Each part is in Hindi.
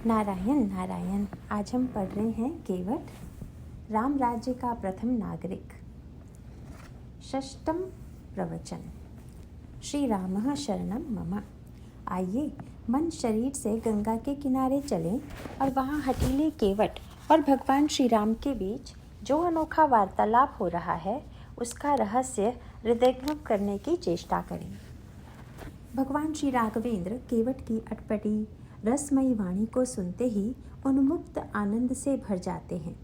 नारायण नारायण। आज हम पढ़ रहे हैं केवट, राम राज्य का प्रथम नागरिक। षष्ठम प्रवचन। श्री रामः शरणं मम। आइए मन शरीर से गंगा के किनारे चलें और वहाँ हठीले केवट और भगवान श्री राम के बीच जो अनोखा वार्तालाप हो रहा है उसका रहस्य हृदयंगम करने की चेष्टा करें। भगवान श्री राघवेंद्र केवट की अटपटी रसमयी वाणी को सुनते ही उन्मुक्त आनंद से भर जाते हैं,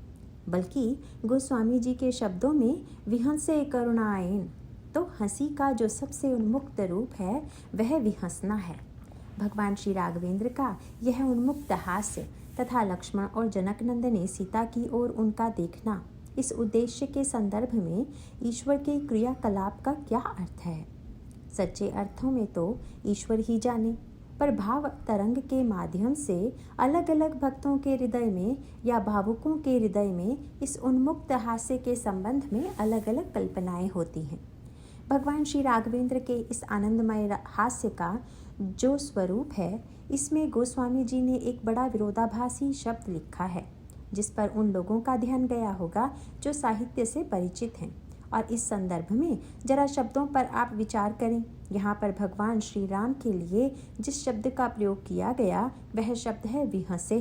बल्कि गोस्वामी जी के शब्दों में विहंसे करुणायन, तो हंसी का जो सबसे उन्मुक्त रूप है वह विहंसना है। भगवान श्री राघवेंद्र का यह उन्मुक्त हास्य तथा लक्ष्मण और जनकनंदन ने सीता की ओर उनका देखना, इस उद्देश्य के संदर्भ में ईश्वर के क्रियाकलाप का क्या अर्थ है? सच्चे अर्थों में तो ईश्वर ही जाने, पर भाव तरंग के माध्यम से अलग अलग भक्तों के हृदय में या भावुकों के हृदय में इस उन्मुक्त हास्य के संबंध में अलग अलग कल्पनाएं होती हैं। भगवान श्री राघवेंद्र के इस आनंदमय हास्य का जो स्वरूप है, इसमें गोस्वामी जी ने एक बड़ा विरोधाभासी शब्द लिखा है, जिस पर उन लोगों का ध्यान गया होगा जो साहित्य से परिचित हैं। और इस संदर्भ में जरा शब्दों पर आप विचार करें। यहाँ पर भगवान श्री राम के लिए जिस शब्द का प्रयोग किया गया वह शब्द है विहंसे।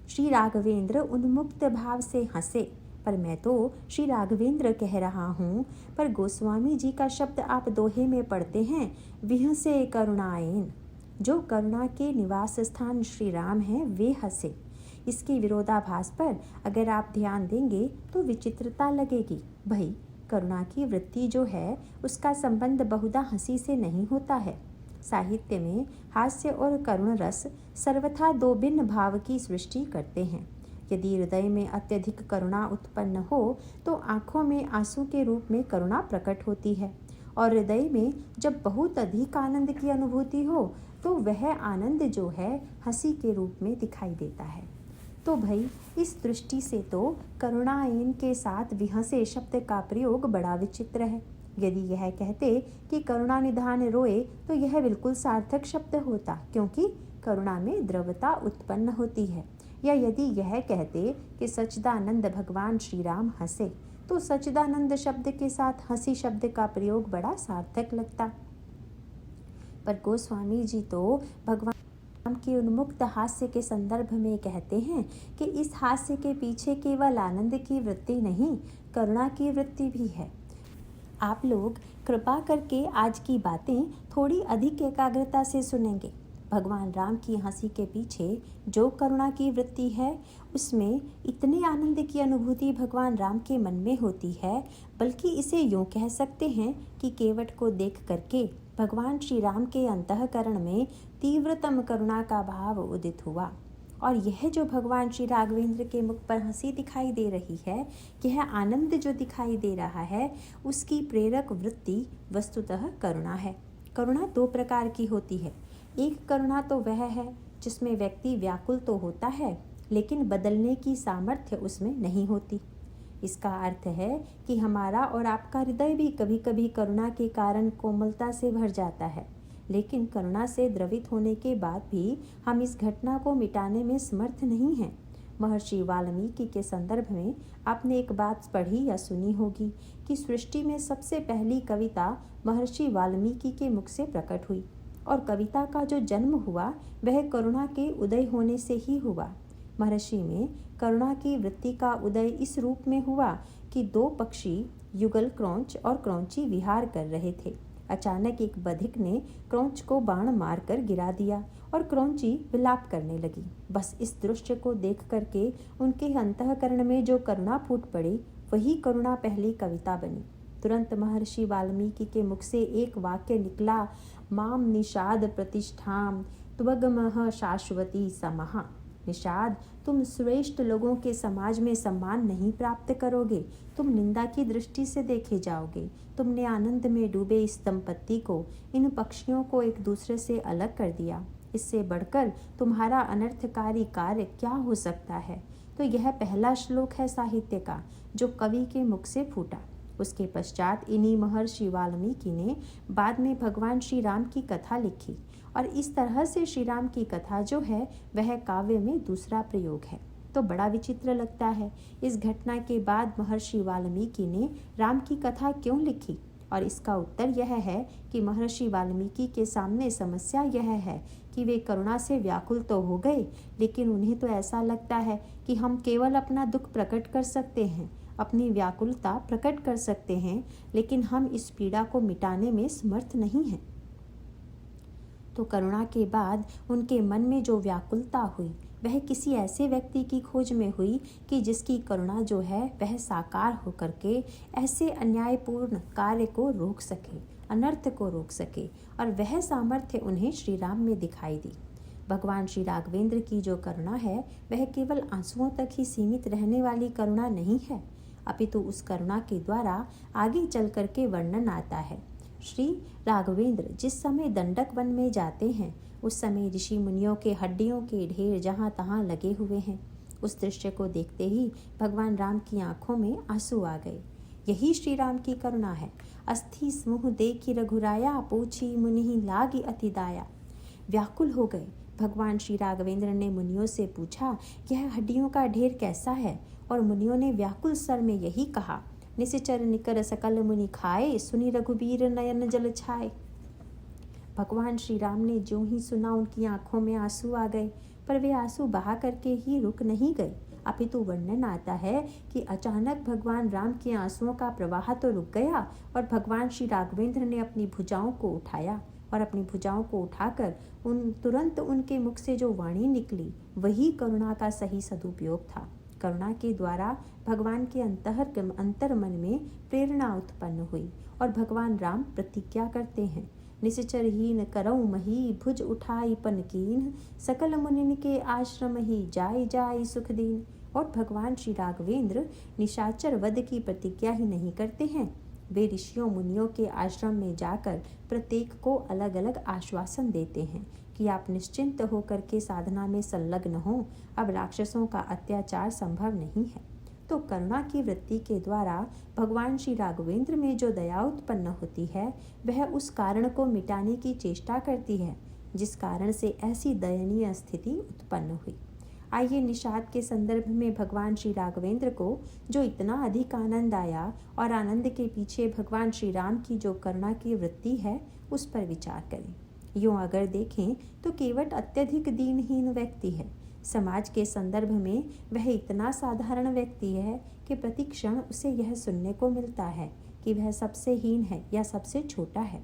श्री राघवेंद्र उन्मुक्त भाव से हंसे, पर मैं तो श्री राघवेंद्र कह रहा हूँ, पर गोस्वामी जी का शब्द आप दोहे में पढ़ते हैं विहंसे करुणायन। जो करुणा के निवास स्थान श्री राम हैं वे हंसे। इसके विरोधाभास पर अगर आप ध्यान देंगे तो विचित्रता लगेगी। भाई, करुणा की वृत्ति जो है उसका संबंध बहुधा हंसी से नहीं होता है। साहित्य में हास्य और करुण रस सर्वथा दो भिन्न भाव की सृष्टि करते हैं। यदि हृदय में अत्यधिक करुणा उत्पन्न हो तो आँखों में आंसू के रूप में करुणा प्रकट होती है, और हृदय में जब बहुत अधिक आनंद की अनुभूति हो तो वह आनंद जो है हंसी के रूप में दिखाई देता है। तो भाई, इस दृष्टि से तो करुणायन के साथ विहंसे शब्द का प्रयोग बड़ा विचित्र है। यदि यह कहते कि करुणा निधान रोए तो यह बिल्कुल सार्थक शब्द होता, क्योंकि करुणा में द्रवता उत्पन्न होती है। या यदि यह कहते कि सच्चिदानंद भगवान श्री राम हंसे, तो सच्चिदानंद शब्द के साथ हंसी शब्द का प्रयोग बड़ा सार्थक लगता। पर गोस्वामी जी तो भगवान राम के उन्मुक्त हास्य के संदर्भ में कहते हैं कि इस हास्य के पीछे केवल आनंद की वृत्ति नहीं, करुणा की वृत्ति भी है। आप लोग कृपा करके आज की बातें थोड़ी अधिक एकाग्रता से सुनेंगे। भगवान राम की हंसी के पीछे जो करुणा की वृत्ति है, उसमें इतने आनंद की अनुभूति भगवान राम के मन में होती है, बल्कि इसे यूँ कह सकते हैं कि केवट को देख करके भगवान श्री राम के अंतःकरण में तीव्रतम करुणा का भाव उदित हुआ। और यह जो भगवान श्री राघवेंद्र के मुख पर हंसी दिखाई दे रही है, यह आनंद जो दिखाई दे रहा है, उसकी प्रेरक वृत्ति वस्तुतः करुणा है। करुणा दो प्रकार की होती है। एक करुणा तो वह है जिसमें व्यक्ति व्याकुल तो होता है, लेकिन बदलने की सामर्थ्य उसमें नहीं होती। इसका अर्थ है कि हमारा और आपका हृदय भी कभी कभी करुणा के कारण कोमलता से भर जाता है, लेकिन करुणा से द्रवित होने के बाद भी हम इस घटना को मिटाने में समर्थ नहीं हैं। महर्षि वाल्मीकि के संदर्भ में आपने एक बात पढ़ी या सुनी होगी कि सृष्टि में सबसे पहली कविता महर्षि वाल्मीकि के मुख से प्रकट हुई, और कविता का जो जन्म हुआ वह करुणा के उदय होने से ही हुआ। महर्षि में करुणा की वृत्ति का उदय इस रूप में हुआ कि दो पक्षी युगल क्रौंच और क्रौंची विहार कर रहे थे। अचानक एक बधिक ने क्रौंच को बाण मारकर गिरा दिया और क्रौंची विलाप करने लगी। बस इस दृश्य को देख करके उनके अंतःकरण में जो करुणा फूट पड़ी, वही करुणा पहली कविता बनी। तुरंत महर्षि वाल्मीकि के मुख से एक वाक्य निकला, माम निषाद प्रतिष्ठाम त्वगमः शाश्वती समः। निषाद, तुम श्रेष्ठ लोगों के समाज में सम्मान नहीं प्राप्त करोगे, तुम निंदा की दृष्टि से देखे जाओगे। तुमने आनंद में डूबे इस दंपत्ति को, इन पक्षियों को एक दूसरे से अलग कर दिया। इससे बढ़कर तुम्हारा अनर्थकारी कार्य क्या हो सकता है? तो यह पहला श्लोक है साहित्य का जो कवि के मुख से फूटा। उसके पश्चात इन्हीं महर्षि वाल्मीकि ने बाद में भगवान श्री राम की कथा लिखी और इस तरह से श्री राम की कथा जो है वह काव्य में दूसरा प्रयोग है। तो बड़ा विचित्र लगता है। इस घटना के बाद महर्षि वाल्मीकि ने राम की कथा क्यों लिखी? और इसका उत्तर यह है कि महर्षि वाल्मीकि के सामने समस्या यह है कि वे करुणा से व्याकुल तो हो गए, लेकिन उन्हें तो ऐसा लगता है कि हम केवल अपना दुख प्रकट कर सकते हैं, अपनी व्याकुलता प्रकट कर सकते हैं, लेकिन हम इस पीड़ा को मिटाने में समर्थ नहीं हैं। तो करुणा के बाद उनके मन में जो व्याकुलता हुई वह किसी ऐसे व्यक्ति की खोज में हुई कि जिसकी करुणा जो है वह साकार होकर के ऐसे अन्यायपूर्ण कार्य को रोक सके, अनर्थ को रोक सके, और वह सामर्थ्य उन्हें श्री राम में दिखाई दी। भगवान श्री राघवेंद्र की जो करुणा है वह केवल आंसुओं तक ही सीमित रहने वाली करुणा नहीं है, अपितु उस करुणा के द्वारा आगे चल कर के वर्णन आता है। श्री राघवेंद्र जिस समय दंडक वन में जाते हैं उस समय ऋषि मुनियों के हड्डियों के ढेर जहाँ तहाँ लगे हुए हैं। उस दृश्य को देखते ही भगवान राम की आंखों में आंसू आ गए। यही श्री राम की करुणा है। अस्थि समूह देखी रघुराया, पूछी मुनि लागी अति दाया। व्याकुल हो गए। भगवान श्री राघवेंद्र ने मुनियों से पूछा, यह हड्डियों का ढेर कैसा है? और मुनियों ने व्याकुल स्वर में यही कहा, निश्चर निकर सकल मुनि खाए, सुनी रघुबीर नयन जल छाए। भगवान श्री राम ने जो ही सुना उनकी आंखों में आंसू आ गए, पर वे आंसू बहा करके ही रुक नहीं गए, अपितु वर्णन आता है कि अचानक भगवान राम के आंसुओं का प्रवाह तो रुक गया और भगवान श्री राघवेंद्र ने अपनी भुजाओं को उठाया और अपनी भुजाओं को उठाकर तुरंत उनके मुख से जो वाणी निकली वही करुणा का सही सदुपयोग था। करुणा के द्वारा भगवान के अंतर मन में प्रेरणा उत्पन्न हुई और भगवान राम प्रतिज्ञा करते हैं, निश्चरहीन करऊ मही, भुज उठाई पन कीन, सकल मुनिन के आश्रम ही जाय जाय सुख दीन। और भगवान श्री राघवेंद्र निशाचर वध की प्रतिज्ञा ही नहीं करते हैं, वे ऋषियों मुनियों के आश्रम में जाकर प्रत्येक को अलग अलग आश्वासन देते हैं कि आप निश्चिंत होकर के साधना में संलग्न हों, अब राक्षसों का अत्याचार संभव नहीं है। तो करुणा की वृत्ति के द्वारा भगवान श्री राघवेंद्र में जो दया उत्पन्न होती है वह उस कारण को मिटाने की चेष्टा करती है जिस कारण से ऐसी दयनीय स्थिति उत्पन्न हुई। आइए निषाद के संदर्भ में भगवान श्री राघवेंद्र को जो इतना अधिक आनंद आया और आनंद के पीछे भगवान श्री राम की जो करुणा की वृत्ति है उस पर विचार करें। यूँ अगर देखें तो केवट अत्यधिक दीनहीन व्यक्ति है। समाज के संदर्भ में वह इतना साधारण व्यक्ति है कि प्रतिक्षण उसे यह सुनने को मिलता है कि वह सबसे हीन है या सबसे छोटा है।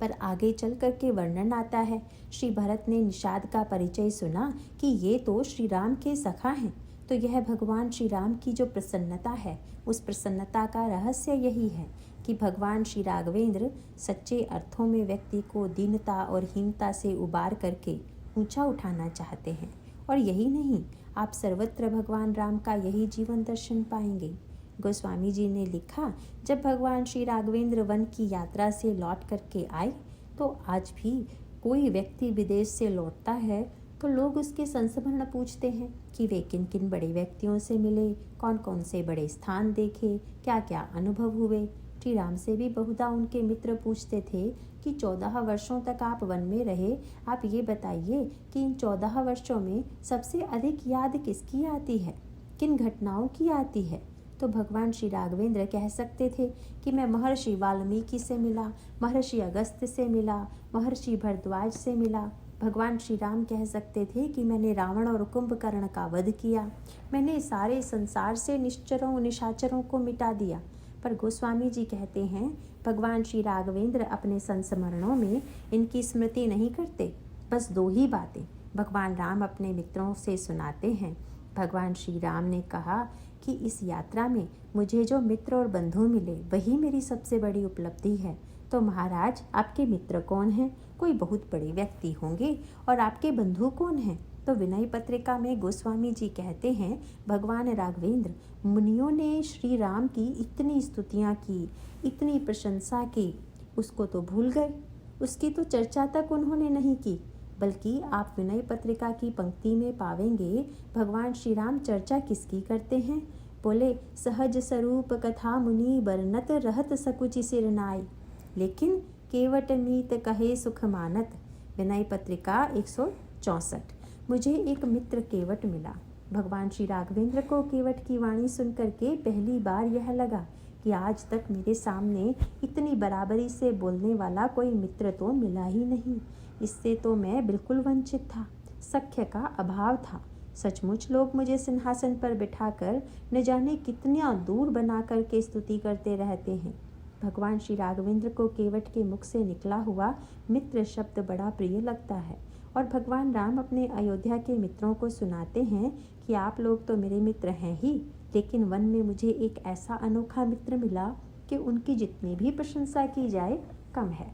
पर आगे चल कर के वर्णन आता है, श्री भरत ने निषाद का परिचय सुना कि ये तो श्री राम के सखा हैं। तो यह भगवान श्री राम की जो प्रसन्नता है उस प्रसन्नता का रहस्य यही है कि भगवान श्री राघवेंद्र सच्चे अर्थों में व्यक्ति को दीनता और हीनता से उबार करके ऊंचा उठाना चाहते हैं। और यही नहीं, आप सर्वत्र भगवान राम का यही जीवन दर्शन पाएंगे। गोस्वामी जी ने लिखा, जब भगवान श्री राघवेंद्र वन की यात्रा से लौट करके आए तो आज भी कोई व्यक्ति विदेश से लौटता है तो लोग उसके संस्मरण पूछते हैं कि वे किन किन बड़े व्यक्तियों से मिले, कौन कौन से बड़े स्थान देखे, क्या क्या अनुभव हुए। श्री राम से भी बहुधा उनके मित्र पूछते थे कि 14 वर्षों तक आप वन में रहे, आप ये बताइए कि इन 14 वर्षों में सबसे अधिक याद किसकी आती है, किन घटनाओं की आती है। तो भगवान श्री राघवेंद्र कह सकते थे कि मैं महर्षि वाल्मीकि से मिला, महर्षि अगस्त्य से मिला, महर्षि भरद्वाज से मिला। भगवान श्री राम कह सकते थे कि मैंने रावण और कुंभकर्ण का वध किया, मैंने सारे संसार से निश्चरों निशाचरों को मिटा दिया। पर गोस्वामी जी कहते हैं भगवान श्री राघवेंद्र अपने संस्मरणों में इनकी स्मृति नहीं करते। बस 2 ही बातें भगवान राम अपने मित्रों से सुनाते हैं। भगवान श्री राम ने कहा कि इस यात्रा में मुझे जो मित्र और बंधु मिले वही मेरी सबसे बड़ी उपलब्धि है। तो महाराज, आपके मित्र कौन हैं? कोई बहुत बड़े व्यक्ति होंगे। और आपके बंधु कौन हैं? तो विनय पत्रिका में गोस्वामी जी कहते हैं, भगवान राघवेंद्र मुनियों ने श्री राम की इतनी स्तुतियाँ की, इतनी प्रशंसा की, उसको तो भूल गए, उसकी तो चर्चा तक उन्होंने नहीं की। बल्कि आप विनय पत्रिका की पंक्ति में पावेंगे भगवान श्री राम चर्चा किसकी करते हैं? बोले, सहज स्वरूप कथा मुनि बरनत रहत सकुचि सिर नाई। लेकिन केवट मीत कहे सुख मानत। विनय पत्रिका 164। मुझे एक मित्र केवट मिला। भगवान श्री राघवेंद्र को केवट की वाणी सुनकर के पहली बार यह लगा कि आज तक मेरे सामने इतनी बराबरी से बोलने वाला कोई मित्र तो मिला ही नहीं। इससे तो मैं बिल्कुल वंचित था, सख्य का अभाव था। सचमुच लोग मुझे सिंहासन पर बिठाकर न जाने कितना दूर बना कर के स्तुति करते रहते हैं। भगवान श्री राघवेंद्र को केवट के मुख से निकला हुआ मित्र शब्द बड़ा प्रिय लगता है और भगवान राम अपने अयोध्या के मित्रों को सुनाते हैं कि आप लोग तो मेरे मित्र हैं ही, लेकिन वन में मुझे एक ऐसा अनोखा मित्र मिला कि उनकी जितनी भी प्रशंसा की जाए कम है।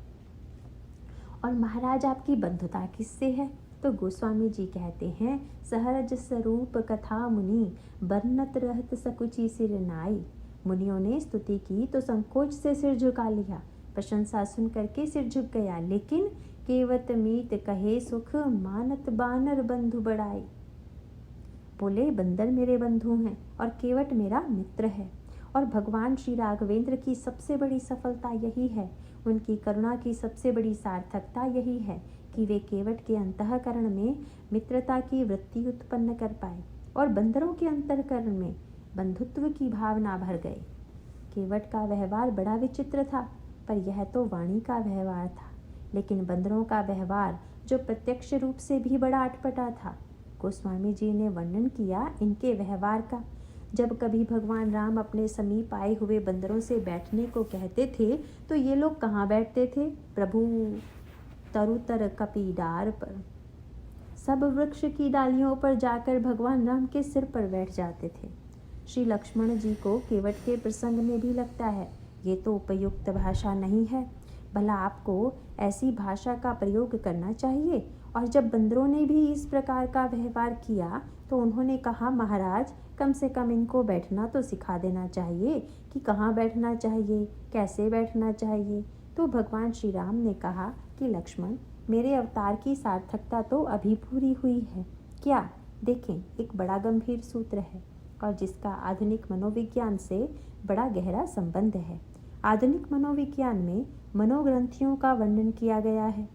और महाराज आपकी बंधुता किससे है? तो गोस्वामी जी कहते हैं, सहज स्वरूप कथा मुनि बरनत रहत सकुची सिर नाई। मुनियों ने स्तुति की तो संकोच से सिर झुका लिया, प्रशंसा सुन करके सिर झुक गया, लेकिन केवट मीत कहे सुख मानत बानर बंधु बढ़ाई। बोले बंदर मेरे बंधु हैं और केवट मेरा मित्र है। और भगवान श्री राघवेंद्र की सबसे बड़ी सफलता यही है, उनकी करुणा की सबसे बड़ी सार्थकता यही है कि वे केवट के अंतःकरण में मित्रता की वृत्ति उत्पन्न कर पाए और बंदरों के अंतःकरण में बंधुत्व की भावना भर गए। केवट का व्यवहार बड़ा विचित्र था, पर यह तो वाणी का व्यवहार था, लेकिन बंदरों का व्यवहार जो प्रत्यक्ष रूप से भी बड़ा अटपटा था। गोस्वामी जी ने वर्णन किया इनके व्यवहार का। जब कभी भगवान राम अपने समीप आए हुए बंदरों से बैठने को कहते थे तो ये लोग कहाँ बैठते थे? प्रभु, तरुतर कपीडार पर। सब वृक्ष की डालियों पर जाकर भगवान राम के सिर पर बैठ जाते थे। श्री लक्ष्मण जी को केवट के प्रसंग में भी लगता है ये तो उपयुक्त भाषा नहीं है, भला आपको ऐसी भाषा का प्रयोग करना चाहिए। और जब बंदरों ने भी इस प्रकार का व्यवहार किया तो उन्होंने कहा, महाराज कम से कम इनको बैठना तो सिखा देना चाहिए कि कहाँ बैठना चाहिए, कैसे बैठना चाहिए। तो भगवान श्री राम ने कहा कि लक्ष्मण, मेरे अवतार की सार्थकता तो अभी पूरी हुई है। क्या? देखें, एक बड़ा गंभीर सूत्र है और जिसका आधुनिक मनोविज्ञान से बड़ा गहरा संबंध है। आधुनिक मनोविज्ञान में मनोग्रंथियों का वर्णन किया गया है।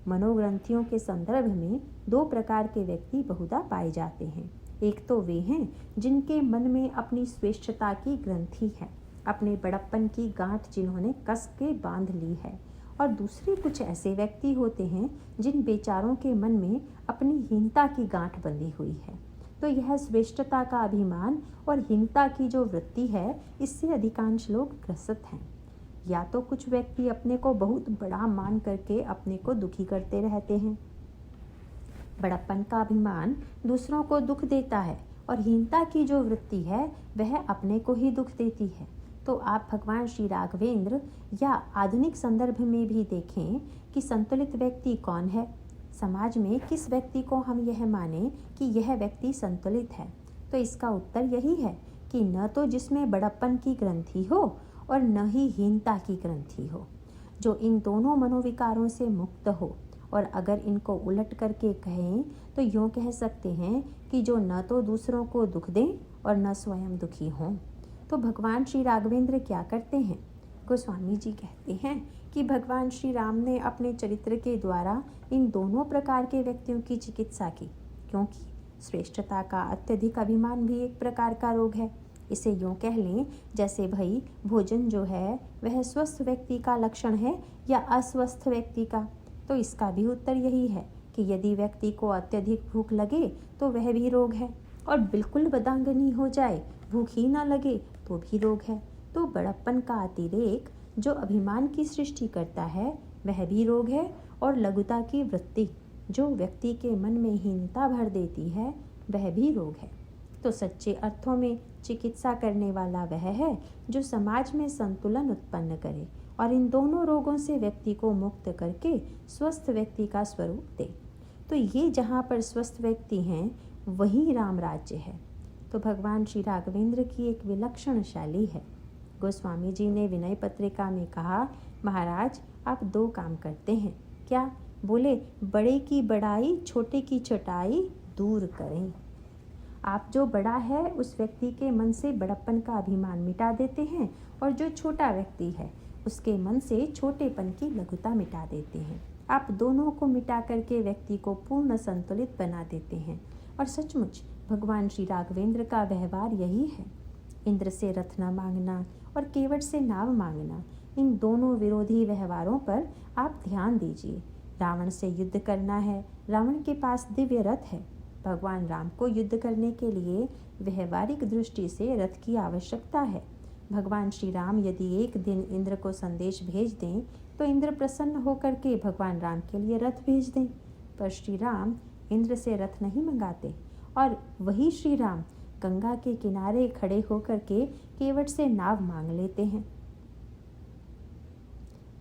मनोग्रंथियों के संदर्भ में दो प्रकार के व्यक्ति बहुधा पाए जाते हैं। एक तो वे हैं जिनके मन में अपनी श्रेष्ठता की ग्रंथि है, अपने बड़प्पन की गांठ जिन्होंने कस के बांध ली है, और दूसरे कुछ ऐसे व्यक्ति होते हैं जिन बेचारों के मन में अपनी हीनता की गांठ बंधी हुई है। तो यह श्रेष्ठता का अभिमान और हीनता की जो वृत्ति है, इससे अधिकांश लोग ग्रसित हैं। या तो कुछ व्यक्ति अपने को बहुत बड़ा मान करके अपने को दुखी करते रहते हैं। बड़प्पन का अभिमान दूसरों को दुख देता है और हीनता की जो वृत्ति है वह अपने को ही दुख देती है। तो आप भगवान श्री राघवेंद्र या आधुनिक संदर्भ में भी देखें कि संतुलित व्यक्ति कौन है। समाज में किस व्यक्ति को हम यह माने कि यह व्यक्ति संतुलित है? तो इसका उत्तर यही है कि न तो जिसमें बड़प्पन की ग्रंथि हो और न ही हीनता की ग्रंथि हो, जो इन दोनों मनोविकारों से मुक्त हो। और अगर इनको उलट करके कहें तो यूँ कह सकते हैं कि जो न तो दूसरों को दुख दें और न स्वयं दुखी हों। तो भगवान श्री राघवेंद्र क्या करते हैं? गोस्वामी जी कहते हैं कि भगवान श्री राम ने अपने चरित्र के द्वारा इन दोनों प्रकार के व्यक्तियों की चिकित्सा की, क्योंकि श्रेष्ठता का अत्यधिक अभिमान भी एक प्रकार का रोग है। इसे यूँ कह लें जैसे भाई भोजन जो है वह स्वस्थ व्यक्ति का लक्षण है या अस्वस्थ व्यक्ति का। तो इसका भी उत्तर यही है कि यदि व्यक्ति को अत्यधिक भूख लगे तो वह भी रोग है, और बिल्कुल बदांगनी हो जाए, भूख ही ना लगे तो भी रोग है। तो बड़प्पन का अतिरेक जो अभिमान की सृष्टि करता है वह भी रोग है, और लघुता की वृत्ति जो व्यक्ति के मन में हीनता भर देती है वह भी रोग है। तो सच्चे अर्थों में चिकित्सा करने वाला वह है जो समाज में संतुलन उत्पन्न करे और इन दोनों रोगों से व्यक्ति को मुक्त करके स्वस्थ व्यक्ति का स्वरूप दे। तो ये जहाँ पर स्वस्थ व्यक्ति हैं वहीं राम राज्य है। तो भगवान श्री राघवेंद्र की एक विलक्षण शैली है। गोस्वामी जी ने विनय पत्रिका में कहा, महाराज आप दो काम करते हैं। क्या? बोले बड़े की बड़ाई छोटे की छोटाई दूर करें। आप जो बड़ा है उस व्यक्ति के मन से बड़प्पन का अभिमान मिटा देते हैं, और जो छोटा व्यक्ति है उसके मन से छोटेपन की लघुता मिटा देते हैं। आप दोनों को मिटा करके व्यक्ति को पूर्ण संतुलित बना देते हैं। और सचमुच भगवान श्री राघवेंद्र का व्यवहार यही है। इंद्र से रथ न मांगना और केवट से नाव मांगना, इन दोनों विरोधी व्यवहारों पर आप ध्यान दीजिए। रावण से युद्ध करना है, रावण के पास दिव्य रथ है। भगवान राम को युद्ध करने के लिए व्यवहारिक दृष्टि से रथ की आवश्यकता है। भगवान श्री राम यदि एक दिन इंद्र को संदेश भेज दें तो इंद्र प्रसन्न होकर के भगवान राम के लिए रथ भेज दें। पर श्री राम इंद्र से रथ नहीं मंगाते और वही श्री राम गंगा के किनारे खड़े होकर के केवट से नाव मांग लेते हैं।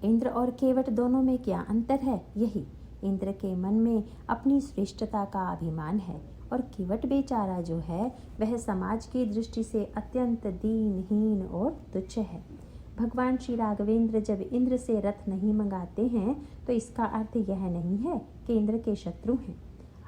इंद्र और केवट दोनों में क्या अंतर है? यही, इंद्र के मन में अपनी श्रेष्ठता का अभिमान है और केवट बेचारा जो है वह समाज की दृष्टि से अत्यंत दीनहीन और तुच्छ है। भगवान श्री राघवेंद्र जब इंद्र से रथ नहीं मंगाते हैं तो इसका अर्थ यह नहीं है कि इंद्र के शत्रु हैं।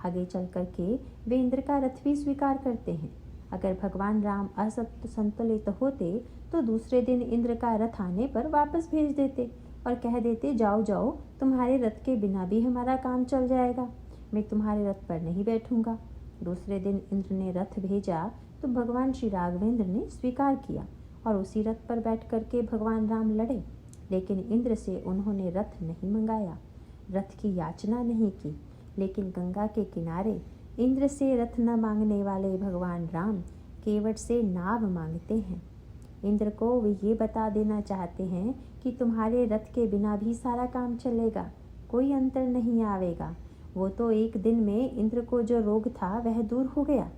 आगे चल करके वे इंद्र का रथ भी स्वीकार करते हैं। अगर भगवान राम असंतुलित होते तो दूसरे दिन इंद्र का रथ आने पर वापस भेज देते और कह देते, जाओ जाओ, तुम्हारे रथ के बिना भी हमारा काम चल जाएगा, मैं तुम्हारे रथ पर नहीं बैठूंगा। दूसरे दिन इंद्र ने रथ भेजा तो भगवान श्री राघवेंद्र ने स्वीकार किया और उसी रथ पर बैठ करके भगवान राम लड़े। लेकिन इंद्र से उन्होंने रथ नहीं मंगाया, रथ की याचना नहीं की। लेकिन गंगा के किनारे इंद्र से रथ न मांगने वाले भगवान राम केवट से नाव मांगते हैं। इंद्र को वे ये बता देना चाहते हैं कि तुम्हारे रथ के बिना भी सारा काम चलेगा, कोई अंतर नहीं आवेगा। वो तो एक दिन में इंद्र को जो रोग था वह दूर हो गया।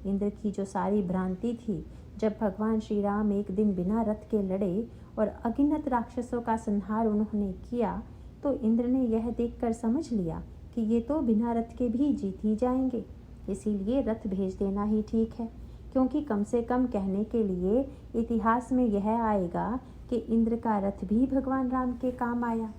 इंद्र की जो सारी भ्रांति थी, जब भगवान श्री राम एक दिन बिना रथ के लड़े और अगिनत राक्षसों का संहार उन्होंने किया तो इंद्र ने यह देखकर समझ लिया कि ये तो बिना रथ के भी जीत ही जाएंगे। इसीलिए रथ भेज देना ही ठीक है, क्योंकि कम से कम कहने के लिए इतिहास में यह आएगा कि इंद्र का रथ भी भगवान राम के काम आया।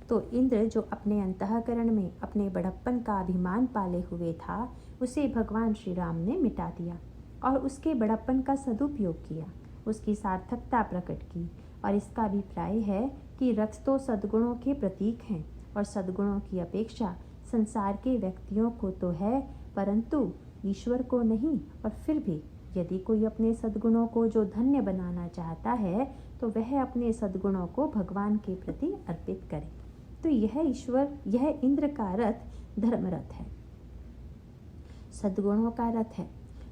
तो इंद्र जो अपने अंतःकरण में अपने बड़प्पन का अभिमान पाले हुए था, उसे भगवान श्री राम ने मिटा दिया और उसके बड़प्पन का सदुपयोग किया, उसकी सार्थकता प्रकट की। और इसका अभिप्राय है कि रथ तो सद्गुणों के प्रतीक हैं और सद्गुणों की अपेक्षा संसार के व्यक्तियों को तो है, परंतु ईश्वर को नहीं। और फिर भी यदि कोई अपने सद्गुणों को जो धन्य बनाना चाहता है तो वह अपने सद्गुणों को भगवान के प्रति अर्पित करे। तो यह इंद्र का रथ धर्म रथ है, सद्गुणों का रथ है।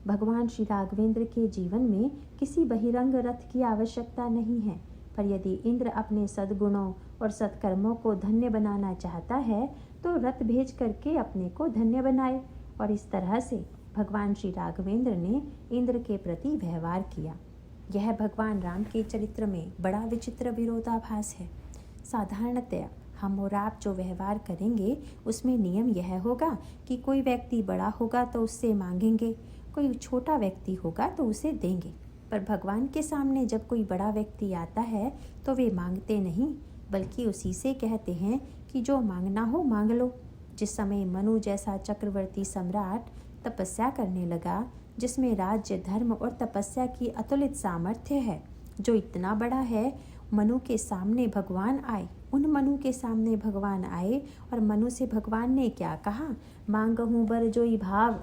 भगवान श्री राघवेंद्र के जीवन में किसी बहिरंग रथ की आवश्यकता नहीं है, पर यदि इंद्र अपने सद्गुणों और सत्कर्मों को धन्य बनाना चाहता है तो रथ भेज करके अपने को धन्य बनाए। और इस तरह से भगवान श्री राघवेंद्र ने इंद्र के प्रति व्यवहार किया। यह भगवान राम के चरित्र में बड़ा विचित्र विरोधाभास है। साधारणतया हम और आप जो व्यवहार करेंगे उसमें नियम यह होगा कि कोई व्यक्ति बड़ा होगा तो उससे मांगेंगे, कोई छोटा व्यक्ति होगा तो उसे देंगे। पर भगवान के सामने जब कोई बड़ा व्यक्ति आता है तो वे मांगते नहीं, बल्कि उसी से कहते हैं कि जो मांगना हो मांग लो। जिस समय मनु जैसा चक्रवर्ती सम्राट तपस्या करने लगा, जिसमें राज्य, धर्म और तपस्या की अतुलित सामर्थ्य है, जो इतना बड़ा है, मनु के सामने भगवान आए। उन मनु के सामने भगवान आए और मनु से भगवान ने क्या कहा? मांगहूँ बर जोई भाव,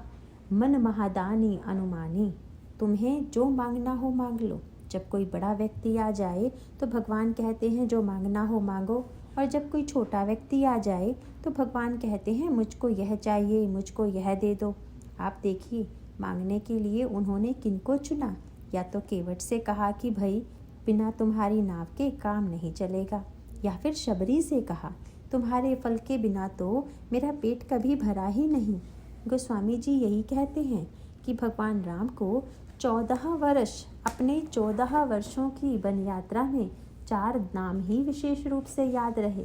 मन महादानी अनुमानी। तुम्हें जो मांगना हो मांग लो। जब कोई बड़ा व्यक्ति आ जाए तो भगवान कहते हैं जो मांगना हो मांगो, और जब कोई छोटा व्यक्ति आ जाए तो भगवान कहते हैं मुझको यह चाहिए, मुझको यह दे दो। आप देखिए, मांगने के लिए उन्होंने किनको चुना? या तो केवट से कहा कि भाई बिना तुम्हारी नाव के काम नहीं चलेगा, या फिर शबरी से कहा तुम्हारे फल के बिना तो मेरा पेट कभी भरा ही नहीं। गोस्वामी जी यही कहते हैं कि भगवान राम को 14 वर्ष, अपने 14 वर्षों की वन यात्रा में 4 नाम ही विशेष रूप से याद रहे,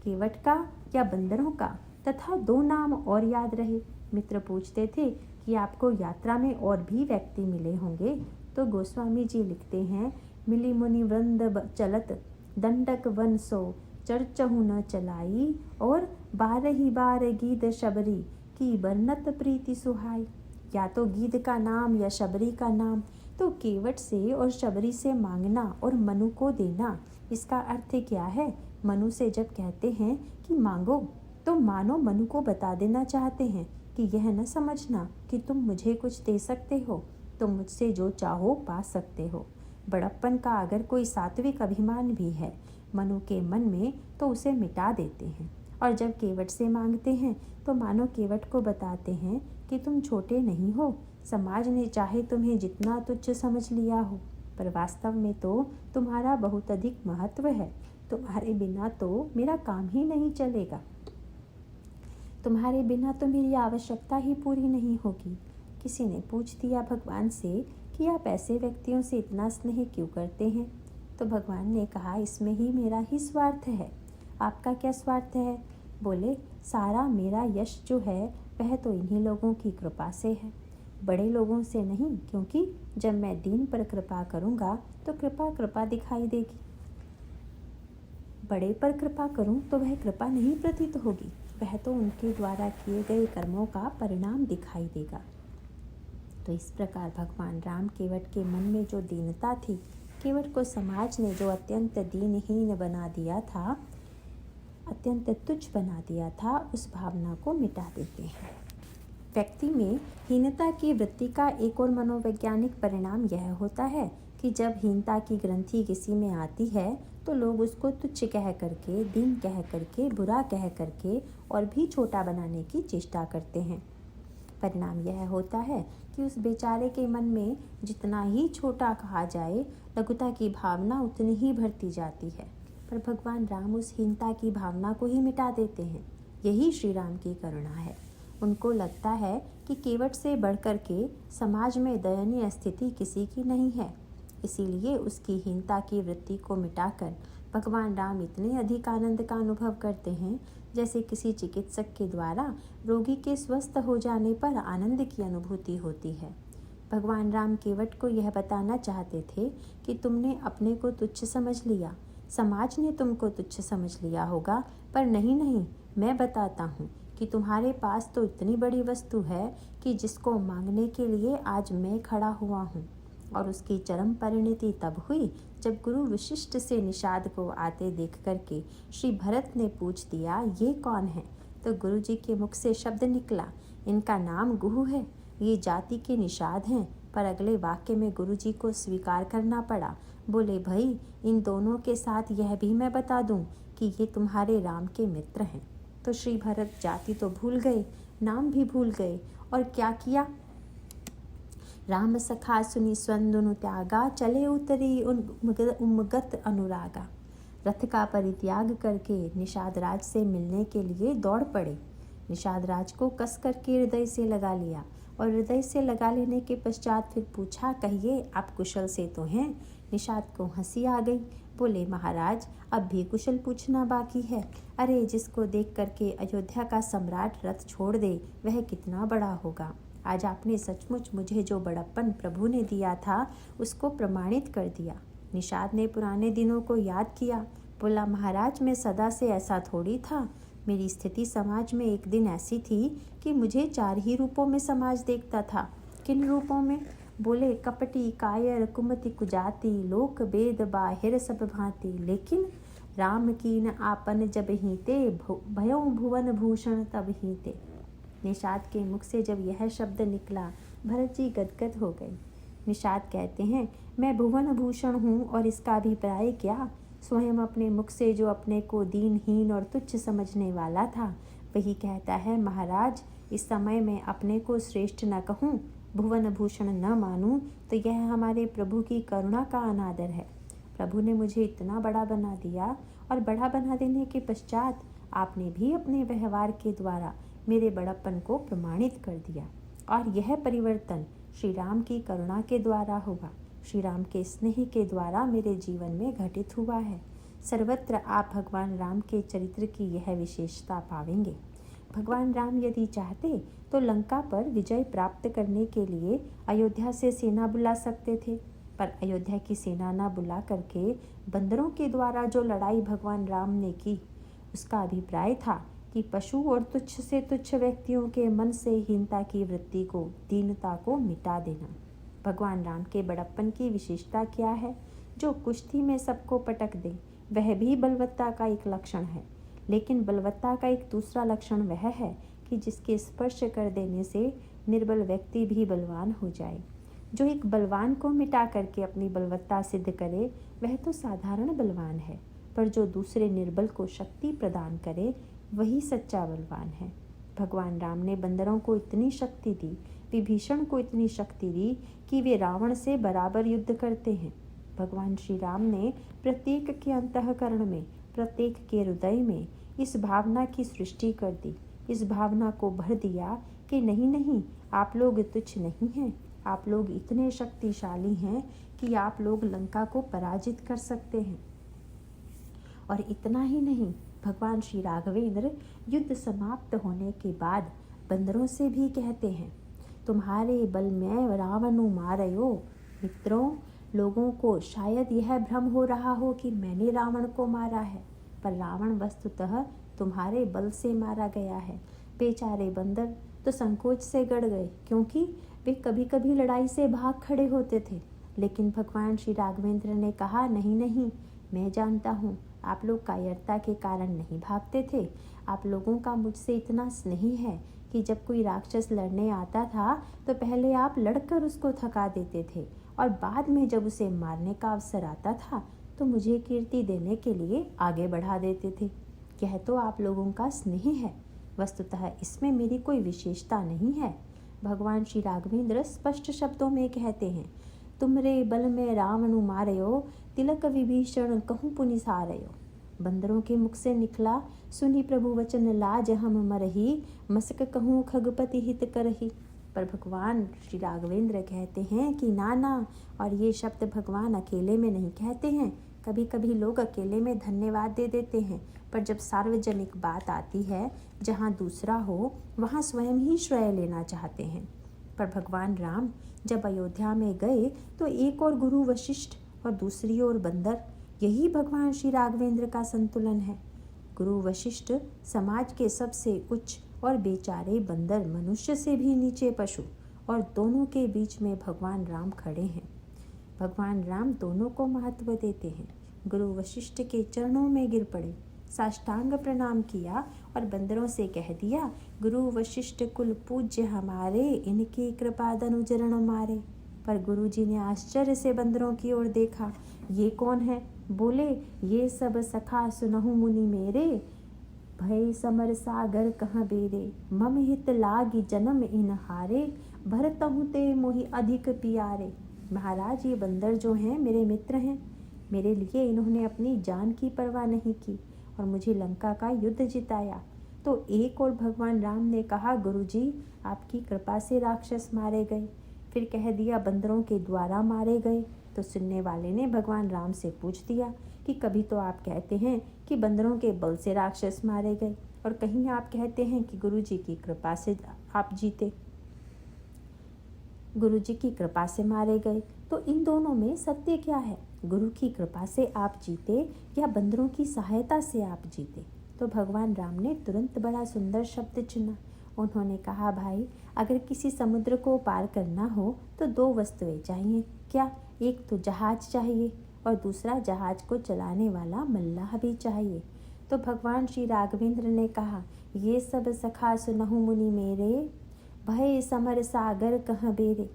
केवट का या बंदरों का, तथा 2 नाम और याद रहे। मित्र पूछते थे कि आपको यात्रा में और भी व्यक्ति मिले होंगे, तो गोस्वामी जी लिखते हैं, मिली मुनि वृंद चलत दंडक वन सो चर्चहु न चलाई, और 12 बार गीत शबरी की बरनत प्रीति सुहाई। या तो गीत का नाम या शबरी का नाम, तो केवट से और शबरी से मांगना और मनु को देना, इसका अर्थ क्या है? मनु से जब कहते हैं कि मांगो, तो मानो मनु को बता देना चाहते हैं कि यह न समझना कि तुम मुझे कुछ दे सकते हो, तुम मुझसे जो चाहो पा सकते हो। बड़प्पन का अगर कोई सात्विक अभिमान भी है मनु के मन में, तो उसे मिटा देते हैं। और जब केवट से मांगते हैं तो मानो केवट को बताते हैं कि तुम छोटे नहीं हो, समाज ने चाहे तुम्हें जितना तुच्छ समझ लिया हो, पर वास्तव में तो तुम्हारा बहुत अधिक महत्व है। तुम्हारे बिना तो मेरा काम ही नहीं चलेगा, तुम्हारे बिना तो मेरी आवश्यकता ही पूरी नहीं होगी। किसी ने पूछ दिया भगवान से कि आप ऐसे व्यक्तियों से इतना स्नेह क्यों करते हैं? तो भगवान ने कहा, इसमें ही मेरा ही स्वार्थ है। आपका क्या स्वार्थ है? बोले, सारा मेरा यश जो है वह तो इन्हीं लोगों की कृपा से है, बड़े लोगों से नहीं, क्योंकि जब मैं दीन पर कृपा करूँगा तो कृपा कृपा दिखाई देगी। बड़े पर कृपा करूँ तो वह कृपा नहीं प्रतीत होगी, वह तो उनके द्वारा किए गए कर्मों का परिणाम दिखाई देगा। तो इस प्रकार भगवान राम केवट के मन में जो दीनता थी, केवट को समाज ने जो अत्यंत दीनहीन बना दिया था, अत्यंत तुच्छ बना दिया था, उस भावना को मिटा देते हैं। व्यक्ति में हीनता की वृत्ति का एक और मनोवैज्ञानिक परिणाम यह होता है कि जब हीनता की ग्रंथि किसी में आती है तो लोग उसको तुच्छ कह करके, दीन कह करके, बुरा कह करके और भी छोटा बनाने की चेष्टा करते हैं। परिणाम यह होता है कि उस बेचारे के मन में जितना ही छोटा कहा जाए, लघुता की भावना उतनी ही बढ़ती जाती है। पर भगवान राम उस हीनता की भावना को ही मिटा देते हैं। यही श्री राम की करुणा है। उनको लगता है कि केवट से बढ़कर के समाज में दयनीय स्थिति किसी की नहीं है, इसीलिए उसकी हीनता की वृत्ति को मिटाकर भगवान राम इतने अधिक आनंद का अनुभव करते हैं जैसे किसी चिकित्सक के द्वारा रोगी के स्वस्थ हो जाने पर आनंद की अनुभूति होती है। भगवान राम केवट को यह बताना चाहते थे कि तुमने अपने को तुच्छ समझ लिया, समाज ने तुमको तुच्छ समझ लिया होगा, पर नहीं नहीं, मैं बताता हूँ कि तुम्हारे पास तो इतनी बड़ी वस्तु है कि जिसको मांगने के लिए आज मैं खड़ा हुआ हूँ। और उसकी चरम परिणति तब हुई जब गुरु वशिष्ठ से निषाद को आते देख करके श्री भरत ने पूछ दिया, ये कौन है? तो गुरु जी के मुख से शब्द निकला, इनका नाम गुहु है, ये जाति के निषाद हैं। पर अगले वाक्य में गुरु जी को स्वीकार करना पड़ा। बोले, भाई इन दोनों के साथ यह भी मैं बता दूं कि ये तुम्हारे राम के मित्र हैं। तो श्री भरत जाति तो भूल गए, नाम भी भूल गए, और क्या किया? राम सखा सुनी स्वंदुनु त्यागा, चले उतरी उमगत अनुरागा। रथ का परित्याग करके निषाद राज से मिलने के लिए दौड़ पड़े। निषाद राज को कस करके हृदय से लगा लिया, और हृदय से लगा लेने के पश्चात फिर पूछा, कहिए आप कुशल से तो हैं? निषाद को हंसी आ गई। बोले, महाराज अब भी कुशल पूछना बाकी है। अरे जिसको देख करके अयोध्या का सम्राट रथ छोड़ दे, वह कितना बड़ा होगा। आज आपने सचमुच मुझे जो बड़प्पन प्रभु ने दिया था उसको प्रमाणित कर दिया। निषाद ने पुराने दिनों को याद किया। बोला, महाराज मैं सदा से ऐसा थोड़ी था, मेरी स्थिति समाज में एक दिन ऐसी थी कि मुझे 4 ही रूपों में समाज देखता था। किन रूपों में? बोले, कपटी, कायर, कुमति, कुजाति, लोक वेद बाहिर सब भांति, लेकिन राम कीन आपन जब हीते, भयों भुवन भूषण तब हीते। निषाद के मुख से जब यह शब्द निकला, भरत जी गदगद हो गए। निषाद कहते हैं, मैं भुवन भूषण हूँ और इसका अभिप्राय क्या? स्वयं अपने मुख से जो अपने को दीनहीन और तुच्छ समझने वाला था, वही कहता है, महाराज इस समय मैं अपने को श्रेष्ठ न कहूँ, भुवन भूषण न मानूं, तो यह हमारे प्रभु की करुणा का अनादर है। प्रभु ने मुझे इतना बड़ा बना दिया, और बड़ा बना देने के पश्चात आपने भी अपने व्यवहार के द्वारा मेरे बड़प्पन को प्रमाणित कर दिया। और यह परिवर्तन श्री राम की करुणा के द्वारा हुआ, श्री राम के स्नेह के द्वारा मेरे जीवन में घटित हुआ है। सर्वत्र आप भगवान राम के चरित्र की यह विशेषता पावेंगे। भगवान राम यदि चाहते तो लंका पर विजय प्राप्त करने के लिए अयोध्या से सेना बुला सकते थे, पर अयोध्या की सेना न बुला करके बंदरों के द्वारा जो लड़ाई भगवान राम ने की, उसका अभिप्राय था कि पशु और तुच्छ से तुच्छ व्यक्तियों के मन से हीनता की वृत्ति को, दीनता को मिटा देना। भगवान राम के बड़प्पन की विशेषता क्या है? जो कुश्ती में सबको पटक दे, वह भी बलवत्ता का एक लक्षण है। लेकिन बलवत्ता का एक दूसरा लक्षण वह है कि जिसके स्पर्श कर देने से निर्बल व्यक्ति भी बलवान हो जाए। जो एक बलवान को मिटा करके अपनी बलवत्ता सिद्ध करे वह तो साधारण बलवान है, पर जो दूसरे निर्बल को शक्ति प्रदान करे वही सच्चा बलवान है। भगवान राम ने बंदरों को इतनी शक्ति दी, विभीषण को इतनी शक्ति दी कि वे रावण से बराबर युद्ध करते हैं। भगवान श्री राम ने प्रत्येक के अंतःकरण में, प्रत्येक के हृदय में इस भावना की सृष्टि कर दी, इस भावना को भर दिया कि नहीं नहीं, आप लोग तुच्छ नहीं हैं, आप लोग इतने शक्तिशाली हैं कि आप लोग लंका को पराजित कर सकते हैं। और इतना ही नहीं, भगवान श्री राघवेंद्र युद्ध समाप्त होने के बाद बंदरों से भी कहते हैं, तुम्हारे बल में रावणु मारयो। मित्रों, लोगों को शायद यह भ्रम हो रहा हो कि मैंने रावण को मारा है, पर रावण वस्तुतः तुम्हारे बल से मारा गया है। बेचारे बंदर तो संकोच से गड़ गए, क्योंकि वे कभी कभी लड़ाई से भाग खड़े होते थे। लेकिन भगवान श्री राघवेंद्र ने कहा, नहीं नहीं, मैं जानता हूँ आप लोग कायरता के कारण नहीं भागते थे। आप लोगों का मुझसे इतना स्नेह है कि जब कोई राक्षस लड़ने आता था तो पहले आप लड़कर उसको थका देते थे, और बाद में जब उसे मारने का अवसर आता था तो मुझे कीर्ति देने के लिए आगे बढ़ा देते थे। यह तो आप लोगों का स्नेह है, वस्तुतः इसमें मेरी कोई विशेषता नहीं है। भगवान श्री राघवेंद्र स्पष्ट शब्दों में कहते हैं, तुमरे बल में रावणु मारयो, तिलक विभीषण कहूँ पुनि सारयो। बंदरों के मुख से निकला, सुनी प्रभु वचन लाज हम मरही, मसक कहूँ खगपति हित करही। पर भगवान श्री राघवेंद्र कहते हैं कि ना, और ये शब्द भगवान अकेले में नहीं कहते हैं। कभी कभी लोग अकेले में धन्यवाद दे देते हैं, पर जब सार्वजनिक बात आती है जहाँ दूसरा हो वहाँ स्वयं ही श्रेय लेना चाहते हैं। पर भगवान राम जब अयोध्या में गए तो एक और गुरु वशिष्ठ और दूसरी ओर बंदर, यही भगवान श्री राघवेंद्र का संतुलन है। गुरु वशिष्ठ समाज के सबसे उच्च और बेचारे बंदर मनुष्य से भी नीचे पशु, और दोनों के बीच में भगवान राम खड़े हैं। भगवान राम दोनों को महत्व देते हैं। गुरु वशिष्ठ के चरणों में गिर पड़े, साष्टांग प्रणाम किया और बंदरों से कह दिया, गुरु वशिष्ठ कुल पूज्य हमारे, इनकी कृपा दनुचरण मारे। पर गुरु जी ने आश्चर्य से बंदरों की ओर देखा, ये कौन है? बोले, ये सब सखा सुनहु मुनि मेरे, भय समर सागर कहाँ बेरे, मम हित लागी जन्म इन हारे, भरतहु ते मोहि अधिक पियारे। महाराज, ये बंदर जो हैं मेरे मित्र हैं, मेरे लिए इन्होंने अपनी जान की परवाह नहीं की और मुझे लंका का युद्ध जिताया। तो एक और भगवान राम ने कहा, गुरुजी आपकी कृपा से राक्षस मारे गए। फिर कह दिया बंदरों के द्वारा मारे गए। तो सुनने वाले ने भगवान राम से पूछ दिया कि कभी तो आप कहते हैं कि बंदरों के बल से राक्षस मारे गए, और कहीं आप कहते हैं कि गुरुजी की कृपा से आप जीते, गुरुजी की कृपा से मारे गए। तो इन दोनों में सत्य क्या है? गुरु की कृपा से आप जीते या बंदरों की सहायता से आप जीते? तो भगवान राम ने तुरंत बड़ा सुंदर शब्द चुना। उन्होंने कहा, भाई, अगर किसी समुद्र को पार करना हो तो दो वस्तुएं चाहिए। क्या? एक तो जहाज चाहिए और दूसरा जहाज को चलाने वाला मल्लाह भी चाहिए। तो भगवान श्री राघवेंद्र ने कहा, ये सब सखा सुनहु मुनि मेरे, भय समर सागर कहाँ बेरे।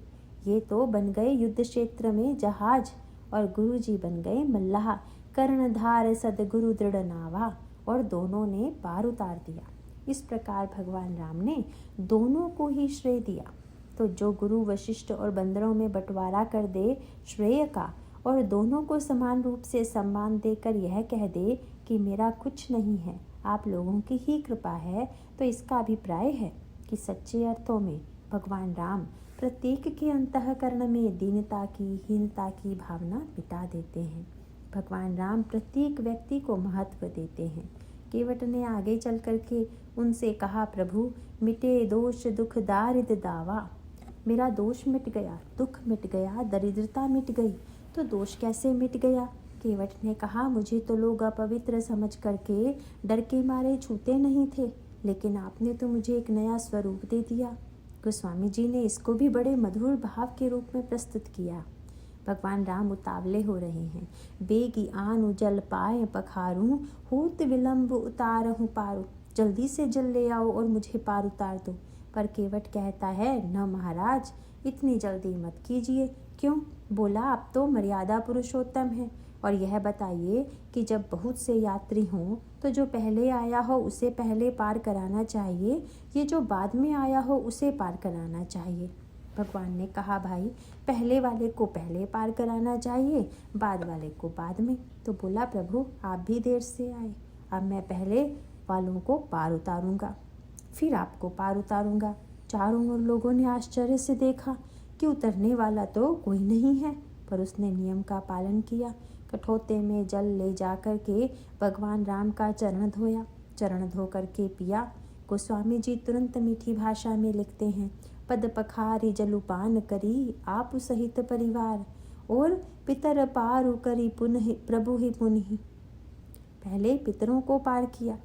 ये तो बन गए युद्ध क्षेत्र में जहाज और गुरुजी बन गए मल्लाह, कर्णधार सदगुरु दृढ़ नावा, और दोनों ने पार उतार दिया। इस प्रकार भगवान राम ने दोनों को ही श्रेय दिया। तो जो गुरु वशिष्ठ और बंदरों में बंटवारा कर दे श्रेय का, और दोनों को समान रूप से सम्मान देकर यह कह दे कि मेरा कुछ नहीं है, आप लोगों की ही कृपा है, तो इसका अभिप्राय है कि सच्चे अर्थों में भगवान राम प्रत्येक के अंतःकरण में दीनता की, हीनता की भावना मिटा देते हैं। भगवान राम प्रत्येक व्यक्ति को महत्व देते हैं। केवट ने आगे चल करके उनसे कहा, प्रभु मिटे दोष दुख दारिद्र दावा। मेरा दोष मिट गया, दुख मिट गया, दरिद्रता मिट गई। तो दोष कैसे मिट गया? केवट ने कहा, मुझे तो लोग अपवित्र समझ करके डर के मारे छूते नहीं थे, लेकिन आपने तो मुझे एक नया स्वरूप दे दिया। गोस्वामी जी ने इसको भी बड़े मधुर भाव के रूप में प्रस्तुत किया। भगवान राम उतावले हो रहे हैं। बेगी आनु जल पाए पखारूं, होत विलंब उतारहूं पारू। जल्दी से जल ले आओ और मुझे पार उतार दो। पर केवट कहता है, न महाराज, इतनी जल्दी मत कीजिए। क्यों? बोला, आप तो मर्यादा पुरुषोत्तम हैं। और यह बताइए कि जब बहुत से यात्री हों तो जो पहले आया हो उसे पहले पार कराना चाहिए, ये जो बाद में आया हो उसे पार कराना चाहिए। भगवान ने कहा, भाई, पहले वाले को पहले पार कराना चाहिए, बाद वाले को बाद में। तो बोला, प्रभु, आप भी देर से आए, अब मैं पहले वालों को पार उतारूंगा, फिर आपको पार उतारूंगा। चारों ओर लोगों ने आश्चर्य से देखा कि उतरने वाला तो कोई नहीं है, पर उसने नियम का पालन किया। कठोते में जल ले जाकर के भगवान राम का चरण धोया, चरण धो करके पिया। गोस्वामी जी तुरंत मीठी भाषा में लिखते हैं, पद पखारी जलुपान करी, आप सहित परिवार, और पितर पारु करी पुनः प्रभु ही पुनः। पहले पितरों को पार किया।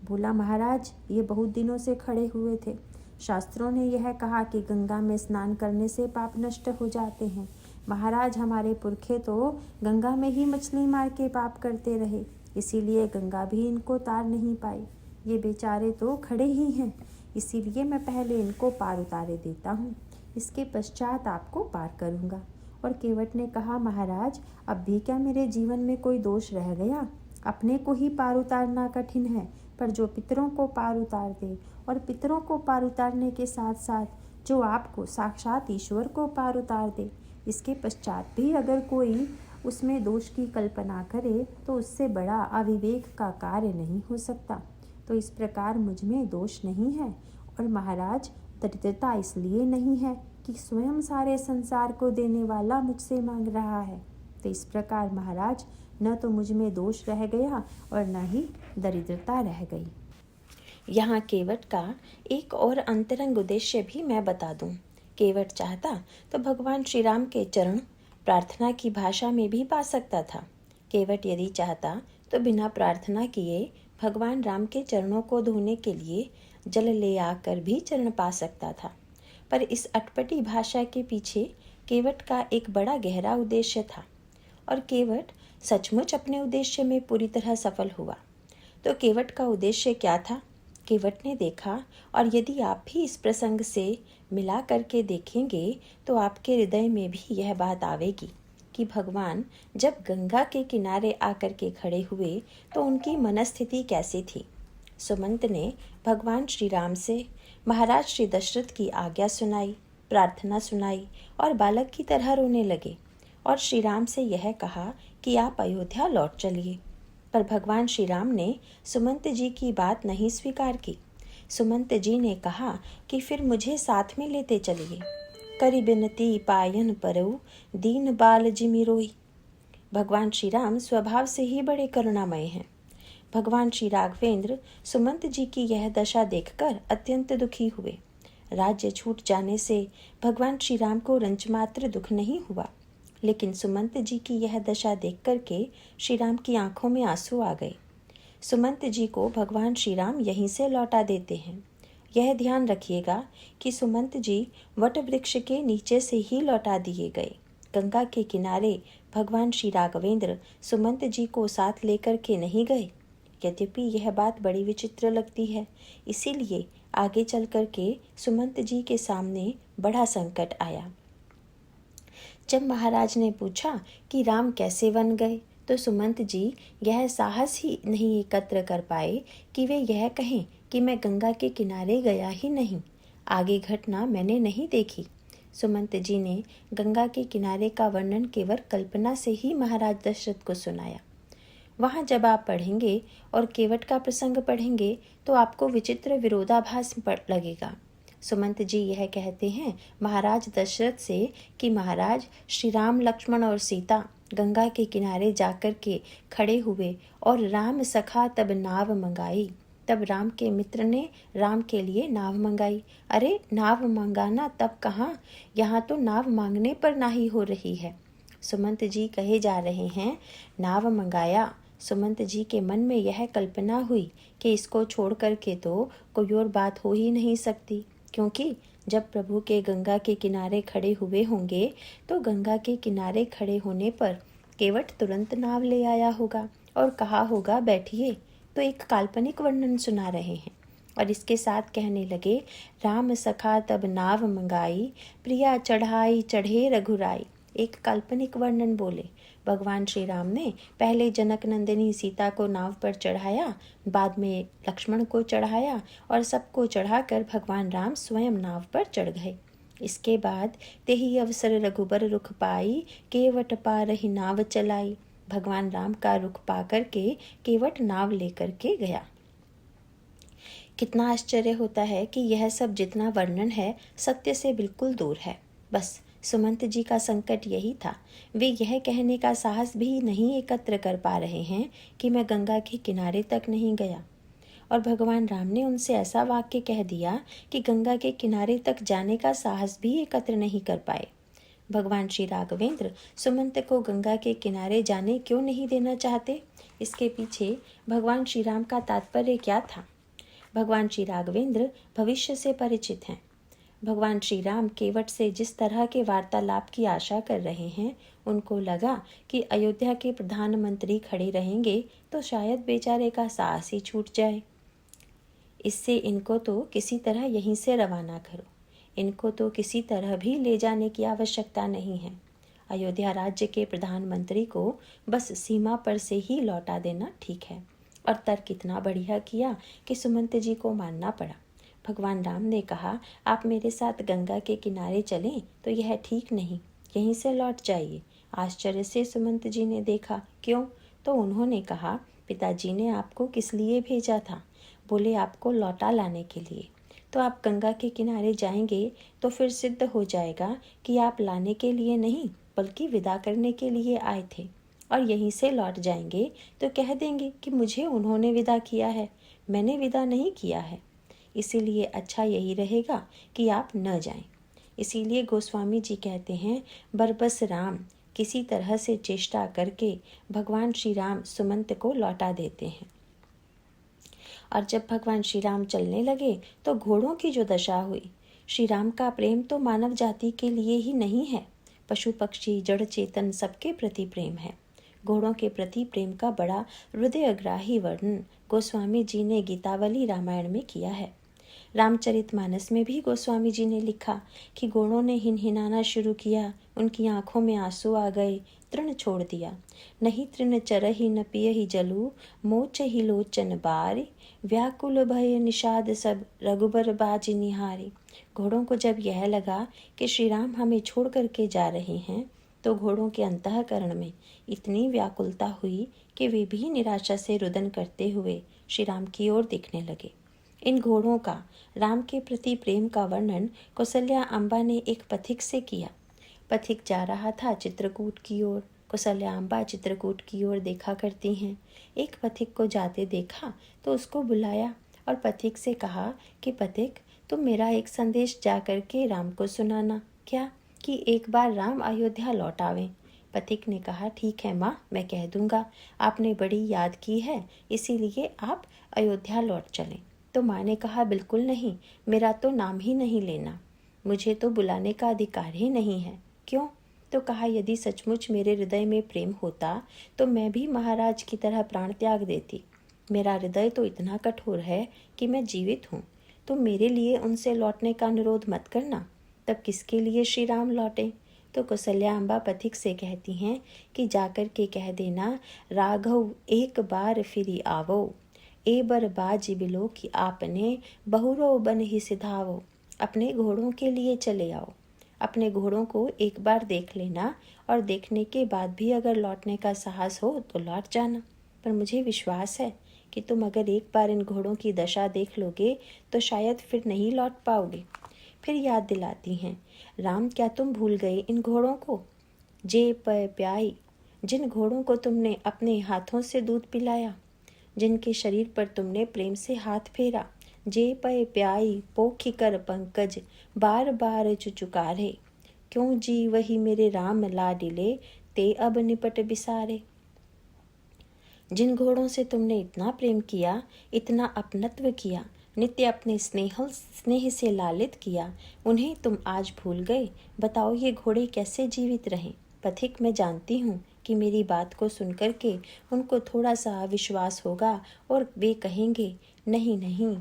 बोला, महाराज, ये बहुत दिनों से खड़े हुए थे। शास्त्रों ने यह कहा कि गंगा में स्नान करने से पाप नष्ट हो जाते हैं। महाराज, हमारे पुरखे तो गंगा में ही मछली मार के पाप करते रहे, इसीलिए गंगा भी इनको तार नहीं पाई। ये बेचारे तो खड़े ही हैं, इसीलिए मैं पहले इनको पार उतारे देता हूँ, इसके पश्चात आपको पार करूँगा। और केवट ने कहा, महाराज, अब भी क्या मेरे जीवन में कोई दोष रह गया? अपने को ही पार उतारना कठिन है, पर जो पितरों को पार उतार दे, और पितरों को पार उतारने के साथ साथ जो आपको साक्षात ईश्वर को पार उतार दे, इसके पश्चात भी अगर कोई उसमें दोष की कल्पना करे तो उससे बड़ा अविवेक का कार्य नहीं हो सकता। तो इस प्रकार मुझ में दोष नहीं है। और महाराज, दरिद्रता इसलिए नहीं है कि स्वयं सारे संसार को देने वाला मुझसे मांग रहा है। तो इस प्रकार महाराज, न तो मुझ में दोष रह गया और न ही दरिद्रता रह गई। यहाँ केवट का एक और अंतरंग उद्देश्य भी मैं बता दूं। केवट चाहता तो भगवान श्री राम के चरण प्रार्थना की भाषा में भी पा सकता था। केवट यदि चाहता तो बिना प्रार्थना किए भगवान राम के चरणों को धोने के लिए जल ले आकर भी चरण पा सकता था। पर इस अटपटी भाषा के पीछे केवट का एक बड़ा गहरा उद्देश्य था, और केवट सचमुच अपने उद्देश्य में पूरी तरह सफल हुआ। तो केवट का उद्देश्य क्या था? केवट ने देखा, और यदि आप भी इस प्रसंग से मिला करके देखेंगे तो आपके हृदय में भी यह बात आवेगी कि भगवान जब गंगा के किनारे आकर के खड़े हुए तो उनकी मनस्थिति कैसी थी। सुमंत ने भगवान श्री राम से महाराज श्री दशरथ की आज्ञा सुनाई, प्रार्थना सुनाई और बालक की तरह रोने लगे, और श्री राम से यह कहा कि आप अयोध्या लौट चलिए। पर भगवान श्री राम ने सुमंत जी की बात नहीं स्वीकार की। सुमंत जी ने कहा कि फिर मुझे साथ में लेते चलिए। करी बिनती पायन परऊ, दीन बाल जिमि रोई। भगवान श्री राम स्वभाव से ही बड़े करुणामय हैं। भगवान श्री राघवेंद्र सुमंत जी की यह दशा देखकर अत्यंत दुखी हुए। राज्य छूट जाने से भगवान श्री राम को रंचमात्र दुख नहीं हुआ, लेकिन सुमंत जी की यह दशा देख करके श्री राम की आंखों में आंसू आ गए। सुमंत जी को भगवान श्री राम यहीं से लौटा देते हैं। यह ध्यान रखिएगा कि सुमंत जी वट वृक्ष के नीचे से ही लौटा दिए गए। गंगा के किनारे भगवान श्री राघवेंद्र सुमंत जी को साथ लेकर के नहीं गए। यद्यपि यह बात बड़ी विचित्र लगती है, इसीलिए आगे चल करके सुमंत जी के सामने बड़ा संकट आया। जब महाराज ने पूछा कि राम कैसे वन गए, तो सुमंत जी यह साहस ही नहीं एकत्र कर पाए कि वे यह कहें कि मैं गंगा के किनारे गया ही नहीं, आगे घटना मैंने नहीं देखी। सुमंत जी ने गंगा के किनारे का वर्णन केवल कल्पना से ही महाराज दशरथ को सुनाया। वहाँ जब आप पढ़ेंगे और केवट का प्रसंग पढ़ेंगे तो आपको विचित्र विरोधाभास लगेगा। सुमंत जी यह कहते हैं महाराज दशरथ से कि महाराज श्री राम, लक्ष्मण और सीता गंगा के किनारे जाकर के खड़े हुए और राम सखा तब नाव मंगाई। तब राम के मित्र ने राम के लिए नाव मंगाई। अरे नाव मंगाना तब कहाँ, यहाँ तो नाव मांगने पर नाही हो रही है। सुमंत जी कहे जा रहे हैं नाव मंगाया। सुमंत जी के मन में यह कल्पना हुई कि इसको छोड़ करके तो कोई और बात हो ही नहीं सकती, क्योंकि जब प्रभु के गंगा के किनारे खड़े हुए होंगे तो गंगा के किनारे खड़े होने पर केवट तुरंत नाव ले आया होगा और कहा होगा बैठिए, तो एक काल्पनिक वर्णन सुना रहे हैं और इसके साथ कहने लगे, राम सखा तब नाव मंगाई, प्रिया चढ़ाई चढ़े रघुराई। एक काल्पनिक वर्णन बोले। भगवान श्री राम ने पहले जनक नंदिनी सीता को नाव पर चढ़ाया, बाद में लक्ष्मण को चढ़ाया और सबको चढ़ाकर भगवान राम स्वयं नाव पर चढ़ गए। इसके बाद तेहि अवसर रघुबर रुख पाई, केवट पारहि नाव चलाई। भगवान राम का रुख पा करके केवट नाव लेकर के गया। कितना आश्चर्य होता है कि यह सब जितना वर्णन है सत्य से बिल्कुल दूर है। बस सुमंत जी का संकट यही था, वे यह कहने का साहस भी नहीं एकत्र कर पा रहे हैं कि मैं गंगा के किनारे तक नहीं गया, और भगवान राम ने उनसे ऐसा वाक्य कह दिया कि गंगा के किनारे तक जाने का साहस भी एकत्र नहीं कर पाए। भगवान श्री राघवेंद्र सुमंत को गंगा के किनारे जाने क्यों नहीं देना चाहते, इसके पीछे भगवान श्री राम का तात्पर्य क्या था? भगवान श्री राघवेंद्र भविष्य से परिचित हैं। भगवान श्री राम केवट से जिस तरह के वार्तालाप की आशा कर रहे हैं, उनको लगा कि अयोध्या के प्रधानमंत्री खड़े रहेंगे तो शायद बेचारे का साहस ही छूट जाए। इससे इनको तो किसी तरह यहीं से रवाना करो, इनको तो किसी तरह भी ले जाने की आवश्यकता नहीं है। अयोध्या राज्य के प्रधानमंत्री को बस सीमा पर से ही लौटा देना ठीक है। और तर्क इतना बढ़िया किया कि सुमंत जी को मानना पड़ा। भगवान राम ने कहा, आप मेरे साथ गंगा के किनारे चलें तो यह ठीक नहीं, यहीं से लौट जाइए। आश्चर्य से सुमंत जी ने देखा, क्यों? तो उन्होंने कहा, पिताजी ने आपको किस लिए भेजा था? बोले, आपको लौटा लाने के लिए। तो आप गंगा के किनारे जाएंगे तो फिर सिद्ध हो जाएगा कि आप लाने के लिए नहीं बल्कि विदा करने के लिए आए थे, और यहीं से लौट जाएंगे तो कह देंगे कि मुझे उन्होंने विदा किया है, मैंने विदा नहीं किया है। इसीलिए अच्छा यही रहेगा कि आप न जाएं। इसीलिए गोस्वामी जी कहते हैं, बरबस राम किसी तरह से चेष्टा करके भगवान श्री राम सुमंत को लौटा देते हैं। और जब भगवान श्री राम चलने लगे तो घोड़ों की जो दशा हुई। श्री राम का प्रेम तो मानव जाति के लिए ही नहीं है, पशु पक्षी जड़ चेतन सबके प्रति प्रेम है। घोड़ों के प्रति प्रेम का बड़ा हृदयग्राही वर्णन गोस्वामी जी ने गीतावली रामायण में किया है। रामचरितमानस में भी गोस्वामी जी ने लिखा कि घोड़ों ने हिनहिनाना शुरू किया, उनकी आंखों में आंसू आ गए, तृण छोड़ दिया। नहीं तृण चरहि न पियहि जलू, मोच ही लोचन बारी, व्याकुल भय निषाद सब रघुबर बाज निहारी। घोड़ों को जब यह लगा कि श्री राम हमें छोड़ करके जा रहे हैं तो घोड़ों के अंतःकरण में इतनी व्याकुलता हुई कि वे भी निराशा से रुदन करते हुए श्री राम की ओर दिखने लगे। इन घोड़ों का राम के प्रति प्रेम का वर्णन कौसल्या अम्बा ने एक पथिक से किया। पथिक जा रहा था चित्रकूट की ओर। कौसल्या अम्बा चित्रकूट की ओर देखा करती हैं। एक पथिक को जाते देखा तो उसको बुलाया और पथिक से कहा कि पथिक, तुम मेरा एक संदेश जा करके राम को सुनाना, क्या कि एक बार राम अयोध्या लौट आवें। पथिक ने कहा, ठीक है माँ, मैं कह दूंगा, आपने बड़ी याद की है इसीलिए आप अयोध्या लौट चलें। तो माँ ने कहा, बिल्कुल नहीं, मेरा तो नाम ही नहीं लेना, मुझे तो बुलाने का अधिकार ही नहीं है। क्यों? तो कहा, यदि सचमुच मेरे हृदय में प्रेम होता तो मैं भी महाराज की तरह प्राण त्याग देती। मेरा हृदय तो इतना कठोर है कि मैं जीवित हूँ, तो मेरे लिए उनसे लौटने का अनुरोध मत करना। तब किसके लिए श्री राम लौटे? तो कौसल्या अम्बा पथिक से कहती हैं कि जाकर के कह देना, राघव एक बार फिरी आवो, ए बर बाज बिलो कि आपने बहुरो बन ही सिधावो। अपने घोड़ों के लिए चले आओ, अपने घोड़ों को एक बार देख लेना और देखने के बाद भी अगर लौटने का साहस हो तो लौट जाना। पर मुझे विश्वास है कि तुम अगर एक बार इन घोड़ों की दशा देख लोगे तो शायद फिर नहीं लौट पाओगे। फिर याद दिलाती हैं, राम क्या तुम भूल गए इन घोड़ों को? जे पय प्याई, जिन घोड़ों को तुमने अपने हाथों से दूध पिलाया, जिनके शरीर पर तुमने प्रेम से हाथ फेरा। जे पय प्याई पोखी कर पंकज, बार बार चुचुकारे, क्यों जी वही मेरे राम लाडिले, ते अब निपट बिसारे। जिन घोड़ों से तुमने इतना प्रेम किया, इतना अपनत्व किया, नित्य अपने स्नेह से लालित किया, उन्हें तुम आज भूल गए। बताओ ये घोड़े कैसे जीवित रहें। पथिक, मैं जानती हूँ कि मेरी बात को सुनकर के उनको थोड़ा सा विश्वास होगा और वे कहेंगे, नहीं नहीं,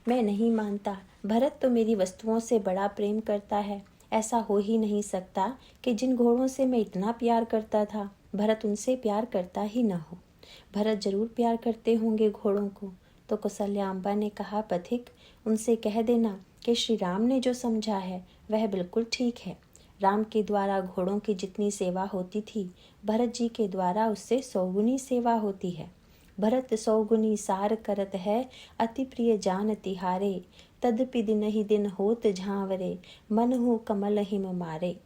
मैं नहीं मानता, भरत तो मेरी वस्तुओं से बड़ा प्रेम करता है। ऐसा हो ही नहीं सकता कि जिन घोड़ों से मैं इतना प्यार करता था, भरत उनसे प्यार करता ही न हो। भरत जरूर प्यार करते होंगे घोड़ों को। तो कौसल्याम्बा ने कहा, पथिक, उनसे कह देना कि श्री राम ने जो समझा है वह बिल्कुल ठीक है। राम के द्वारा घोड़ों की जितनी सेवा होती थी, भरत जी के द्वारा उससे 100 गुनी सेवा होती है। भरत 100 गुनी सार करत है, अति प्रिय जान तिहारे। तदपि दिन ही दिन होत झांवरे, मन हूँ कमल हिम मारे।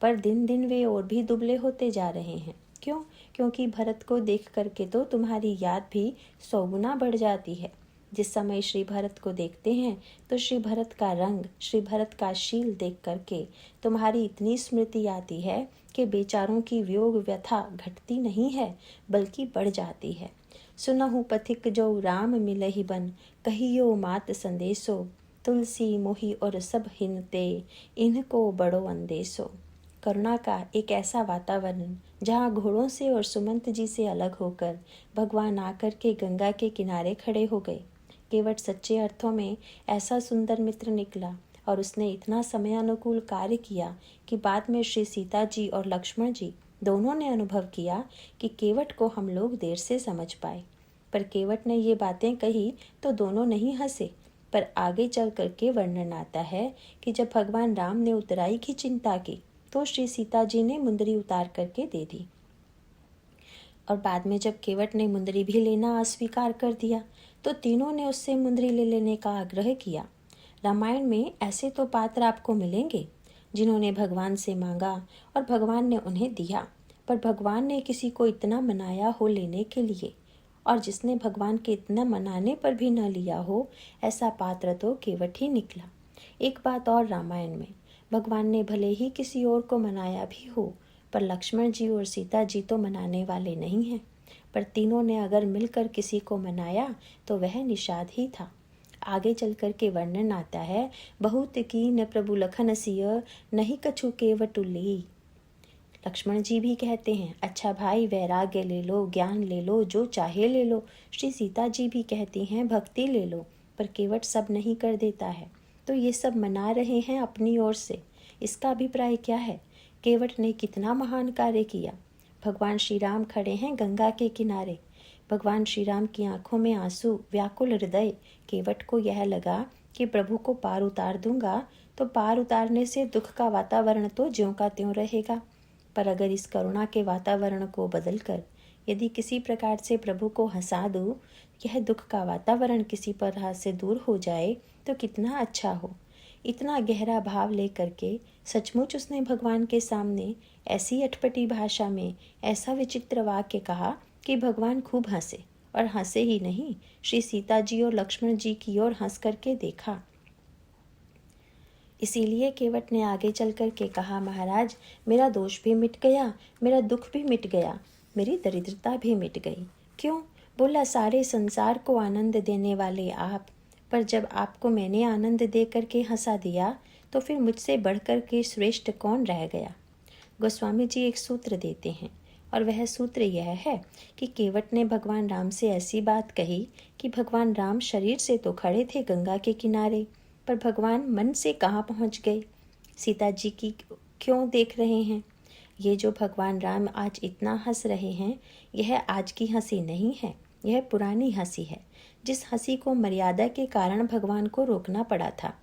पर दिन दिन वे और भी दुबले होते जा रहे हैं। क्यों? क्योंकि भरत को देख करके तो तुम्हारी याद भी 100 गुना बढ़ जाती है। जिस समय श्री भरत को देखते हैं तो श्री भरत का रंग, श्री भरत का शील देख करके तुम्हारी इतनी स्मृति आती है कि बेचारों की वियोग व्यथा घटती नहीं है बल्कि बढ़ जाती है। सुनहु पथिक जो राम मिलहि बन, कहियो मात संदेशो। तुलसी मोहि और सब हिनते, इनको बड़ो अंदेशो। करुणा का एक ऐसा वातावरण जहाँ घोड़ों से और सुमंत जी से अलग होकर भगवान आकर के गंगा के किनारे खड़े हो गए। केवट सच्चे अर्थों में ऐसा सुंदर मित्र निकला और उसने इतना समयानुकूल कार्य किया कि बाद में श्री सीता जी और लक्ष्मण जी दोनों ने अनुभव किया कि केवट को हम लोग देर से समझ पाए। पर केवट ने ये बातें कही तो दोनों नहीं हंसे। पर आगे चल करके वर्णन आता है कि जब भगवान राम ने उतराई की चिंता की तो श्री सीता जी ने मुंदरी उतार करके दे दी। और बाद में जब केवट ने मुंदरी भी लेना अस्वीकार कर दिया तो तीनों ने उससे मुंदरी ले लेने का आग्रह किया। रामायण में ऐसे तो पात्र आपको मिलेंगे जिन्होंने भगवान से मांगा और भगवान ने उन्हें दिया, पर भगवान ने किसी को इतना मनाया हो लेने के लिए और जिसने भगवान के इतना मनाने पर भी न लिया हो, ऐसा पात्र तो केवट ही निकला। एक बात और, रामायण में भगवान ने भले ही किसी और को मनाया भी हो, पर लक्ष्मण जी और सीता जी तो मनाने वाले नहीं हैं। पर तीनों ने अगर मिलकर किसी को मनाया तो वह निषाद ही था। आगे चल कर के वर्णन आता है, बहुत कीन प्रभु लखन सिय, नहीं कछु केवटुली। लक्ष्मण जी भी कहते हैं, अच्छा भाई वैराग्य ले लो, ज्ञान ले लो, जो चाहे ले लो। श्री सीता जी भी कहती हैं भक्ति ले लो, पर केवट सब नहीं कर देता है। तो ये सब मना रहे हैं अपनी ओर से। इसका अभिप्राय क्या है? केवट ने कितना महान कार्य किया। भगवान श्री राम खड़े हैं गंगा के किनारे। भगवान श्री राम की आंखों में आंसू, व्याकुल हृदय। केवट को यह लगा कि प्रभु को पार उतार दूंगा तो पार उतारने से दुख का वातावरण तो ज्यों का त्यों रहेगा। पर अगर इस करुणा के वातावरण को बदलकर यदि किसी प्रकार से प्रभु को हंसा दूं, यह दुख का वातावरण किसी तरह से दूर हो जाए तो कितना अच्छा हो। इतना गहरा भाव लेकर के सचमुच उसने भगवान के सामने ऐसी अटपटी भाषा में ऐसा विचित्र वाक्य कहा कि भगवान खूब हंसे। और हंसे ही नहीं, श्री सीता जी और लक्ष्मण जी की ओर हंस करके देखा। इसीलिए केवट ने आगे चल कर के कहा, महाराज मेरा दोष भी मिट गया, मेरा दुख भी मिट गया, मेरी दरिद्रता भी मिट गई। क्यों? बोला, सारे संसार को आनंद देने वाले आप, पर जब आपको मैंने आनंद दे करके हंसा दिया तो फिर मुझसे बढ़कर के श्रेष्ठ कौन रह गया। गोस्वामी जी एक सूत्र देते हैं और वह सूत्र यह है कि केवट ने भगवान राम से ऐसी बात कही कि भगवान राम शरीर से तो खड़े थे गंगा के किनारे, पर भगवान मन से कहाँ पहुँच गए। सीता जी की क्यों देख रहे हैं। ये जो भगवान राम आज इतना हंस रहे हैं, यह आज की हंसी नहीं है, यह पुरानी हंसी है, जिस हंसी को मर्यादा के कारण भगवान को रोकना पड़ा था।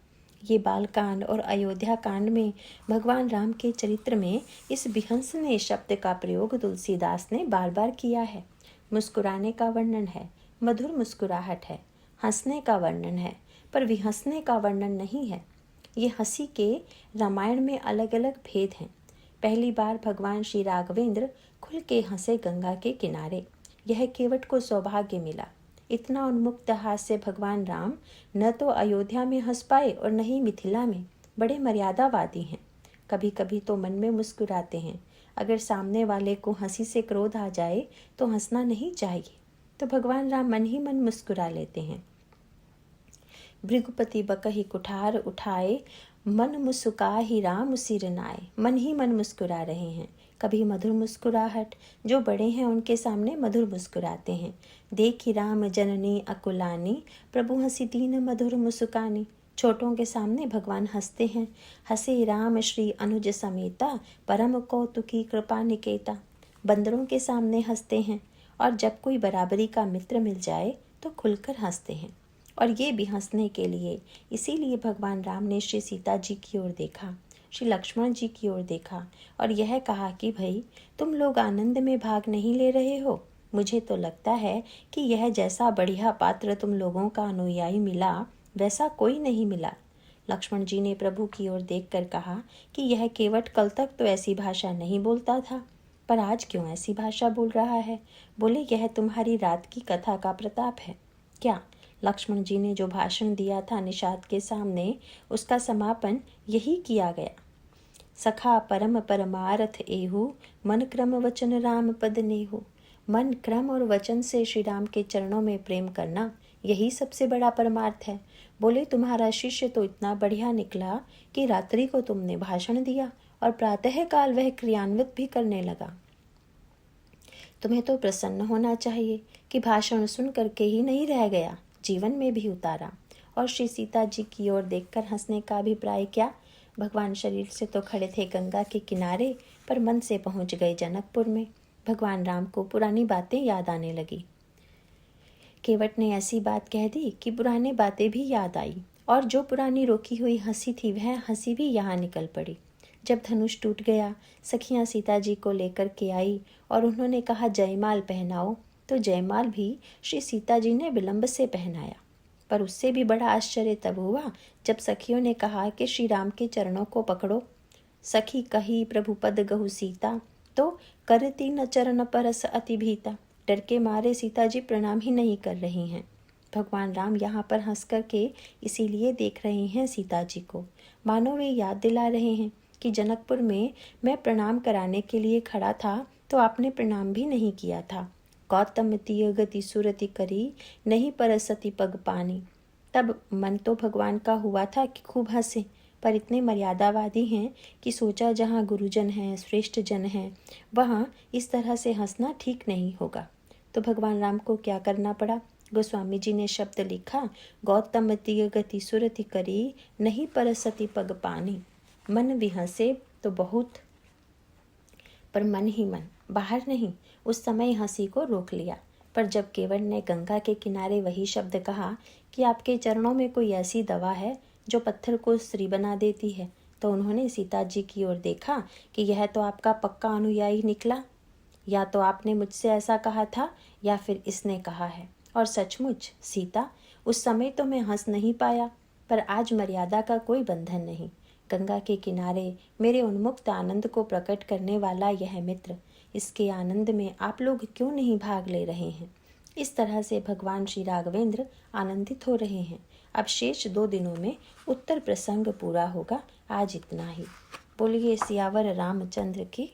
ये बालकांड और अयोध्या कांड में भगवान राम के चरित्र में इस विहंसने शब्द का प्रयोग तुलसीदास ने बार बार किया है। मुस्कुराने का वर्णन है, मधुर मुस्कुराहट है, हंसने का वर्णन है, पर विहंसने का वर्णन नहीं है। ये हंसी के रामायण में अलग अलग भेद हैं। पहली बार भगवान श्री राघवेंद्र खुल के हंसे गंगा के किनारे। यह केवट को सौभाग्य मिला। इतना उन्मुक्त हास्य भगवान राम न तो अयोध्या में हंस पाए और न ही मिथिला में। बड़े मर्यादावादी हैं। कभी कभी तो मन में मुस्कुराते हैं। अगर सामने वाले को हंसी से क्रोध आ जाए तो हंसना नहीं चाहिए, तो भगवान राम मन ही मन मुस्कुरा लेते हैं। भृगुपति बकहि कुठार उठाए, मन मुस्का ही राम सिर नाए। मन ही मन मुस्कुरा रहे हैं। कभी मधुर मुस्कुराहट, जो बड़े हैं उनके सामने मधुर मुस्कुराते हैं। देखी राम जननी अकुलानी, प्रभु हंसी दीन मधुर मुस्कानी। छोटों के सामने भगवान हंसते हैं। हंसे राम श्री अनुज समेता, परम कौतुकी कृपा निकेता। बंदरों के सामने हंसते हैं, और जब कोई बराबरी का मित्र मिल जाए तो खुलकर हंसते हैं। और ये भी हंसने के लिए, इसीलिए भगवान राम ने श्री सीता जी की ओर देखा, श्री लक्ष्मण जी की ओर देखा और यह कहा कि भाई, तुम लोग आनंद में भाग नहीं ले रहे हो। मुझे तो लगता है कि यह जैसा बढ़िया पात्र तुम लोगों का अनुयायी मिला, वैसा कोई नहीं मिला। लक्ष्मण जी ने प्रभु की ओर देखकर कहा कि यह केवट कल तक तो ऐसी भाषा नहीं बोलता था, पर आज क्यों ऐसी भाषा बोल रहा है। बोले, यह तुम्हारी रात की कथा का प्रताप है क्या। लक्ष्मण जी ने जो भाषण दिया था निषाद के सामने, उसका समापन यही किया गया। सखा परम परमारथ एहु, मन क्रम वचन राम पद नेहु। मन, क्रम और वचन से श्री राम के चरणों में प्रेम करना, यही सबसे बड़ा परमार्थ है। बोले, तुम्हारा शिष्य तो इतना बढ़िया निकला कि रात्रि को तुमने भाषण दिया और प्रातः काल वह क्रियान्वित भी करने लगा। तुम्हें तो प्रसन्न होना चाहिए कि भाषण सुन करके ही नहीं रह गया, जीवन में भी उतारा। और श्री सीता जी की ओर देखकर हंसने का अभिप्राय क्या। भगवान शरीर से तो खड़े थे गंगा के किनारे, पर मन से पहुंच गए जनकपुर में। भगवान राम को पुरानी बातें याद आने लगी। केवट ने ऐसी बात कह दी कि पुरानी बातें भी याद आई, और जो पुरानी रोकी हुई हंसी थी वह हंसी भी यहाँ निकल पड़ी। जब धनुष टूट गया, सखियाँ सीता जी को लेकर के आई और उन्होंने कहा जयमाल पहनाओ, तो जयमाल भी श्री सीता जी ने विलंब से पहनाया। पर उससे भी बड़ा आश्चर्य तब हुआ जब सखियों ने कहा कि श्री राम के चरणों को पकड़ो। सखी कही प्रभु पद गहु सीता, तो करती न चरण परस अति भीता। डर के मारे सीता जी प्रणाम ही नहीं कर रही हैं। भगवान राम यहाँ पर हंस करके इसीलिए देख रहे हैं सीता जी को, मानो वे याद दिला रहे हैं कि जनकपुर में मैं प्रणाम कराने के लिए खड़ा था तो आपने प्रणाम भी नहीं किया था। गौतम तिय गति सुरति करी, नहीं परसति पग पानी। तब मन तो भगवान का हुआ था कि खूब हंसे, पर इतने मर्यादावादी हैं कि सोचा जहाँ गुरुजन हैं, श्रेष्ठ जन हैं, वहाँ इस तरह से हंसना ठीक नहीं होगा। तो भगवान राम को क्या करना पड़ा। गोस्वामी जी ने शब्द लिखा, गौतम तिय गति सुरति करी, नहीं परसति पग पानी। मन भी हंसे तो बहुत, पर मन ही मन, बाहर नहीं। उस समय हंसी को रोक लिया। पर जब केवट ने गंगा के किनारे वही शब्द कहा कि आपके चरणों में कोई ऐसी दवा है जो पत्थर को स्त्री बना देती है, तो उन्होंने सीता जी की ओर देखा कि यह तो आपका पक्का अनुयायी निकला। या तो आपने मुझसे ऐसा कहा था या फिर इसने कहा है। और सचमुच सीता, उस समय तो मैं हंस नहीं पाया, पर आज मर्यादा का कोई बंधन नहीं। गंगा के किनारे मेरे उन्मुक्त आनंद को प्रकट करने वाला यह मित्र, इसके आनंद में आप लोग क्यों नहीं भाग ले रहे हैं। इस तरह से भगवान श्री राघवेंद्र आनंदित हो रहे हैं। अब शेष 2 दिनों में उत्तर प्रसंग पूरा होगा। आज इतना ही। बोलिए सियावर रामचंद्र की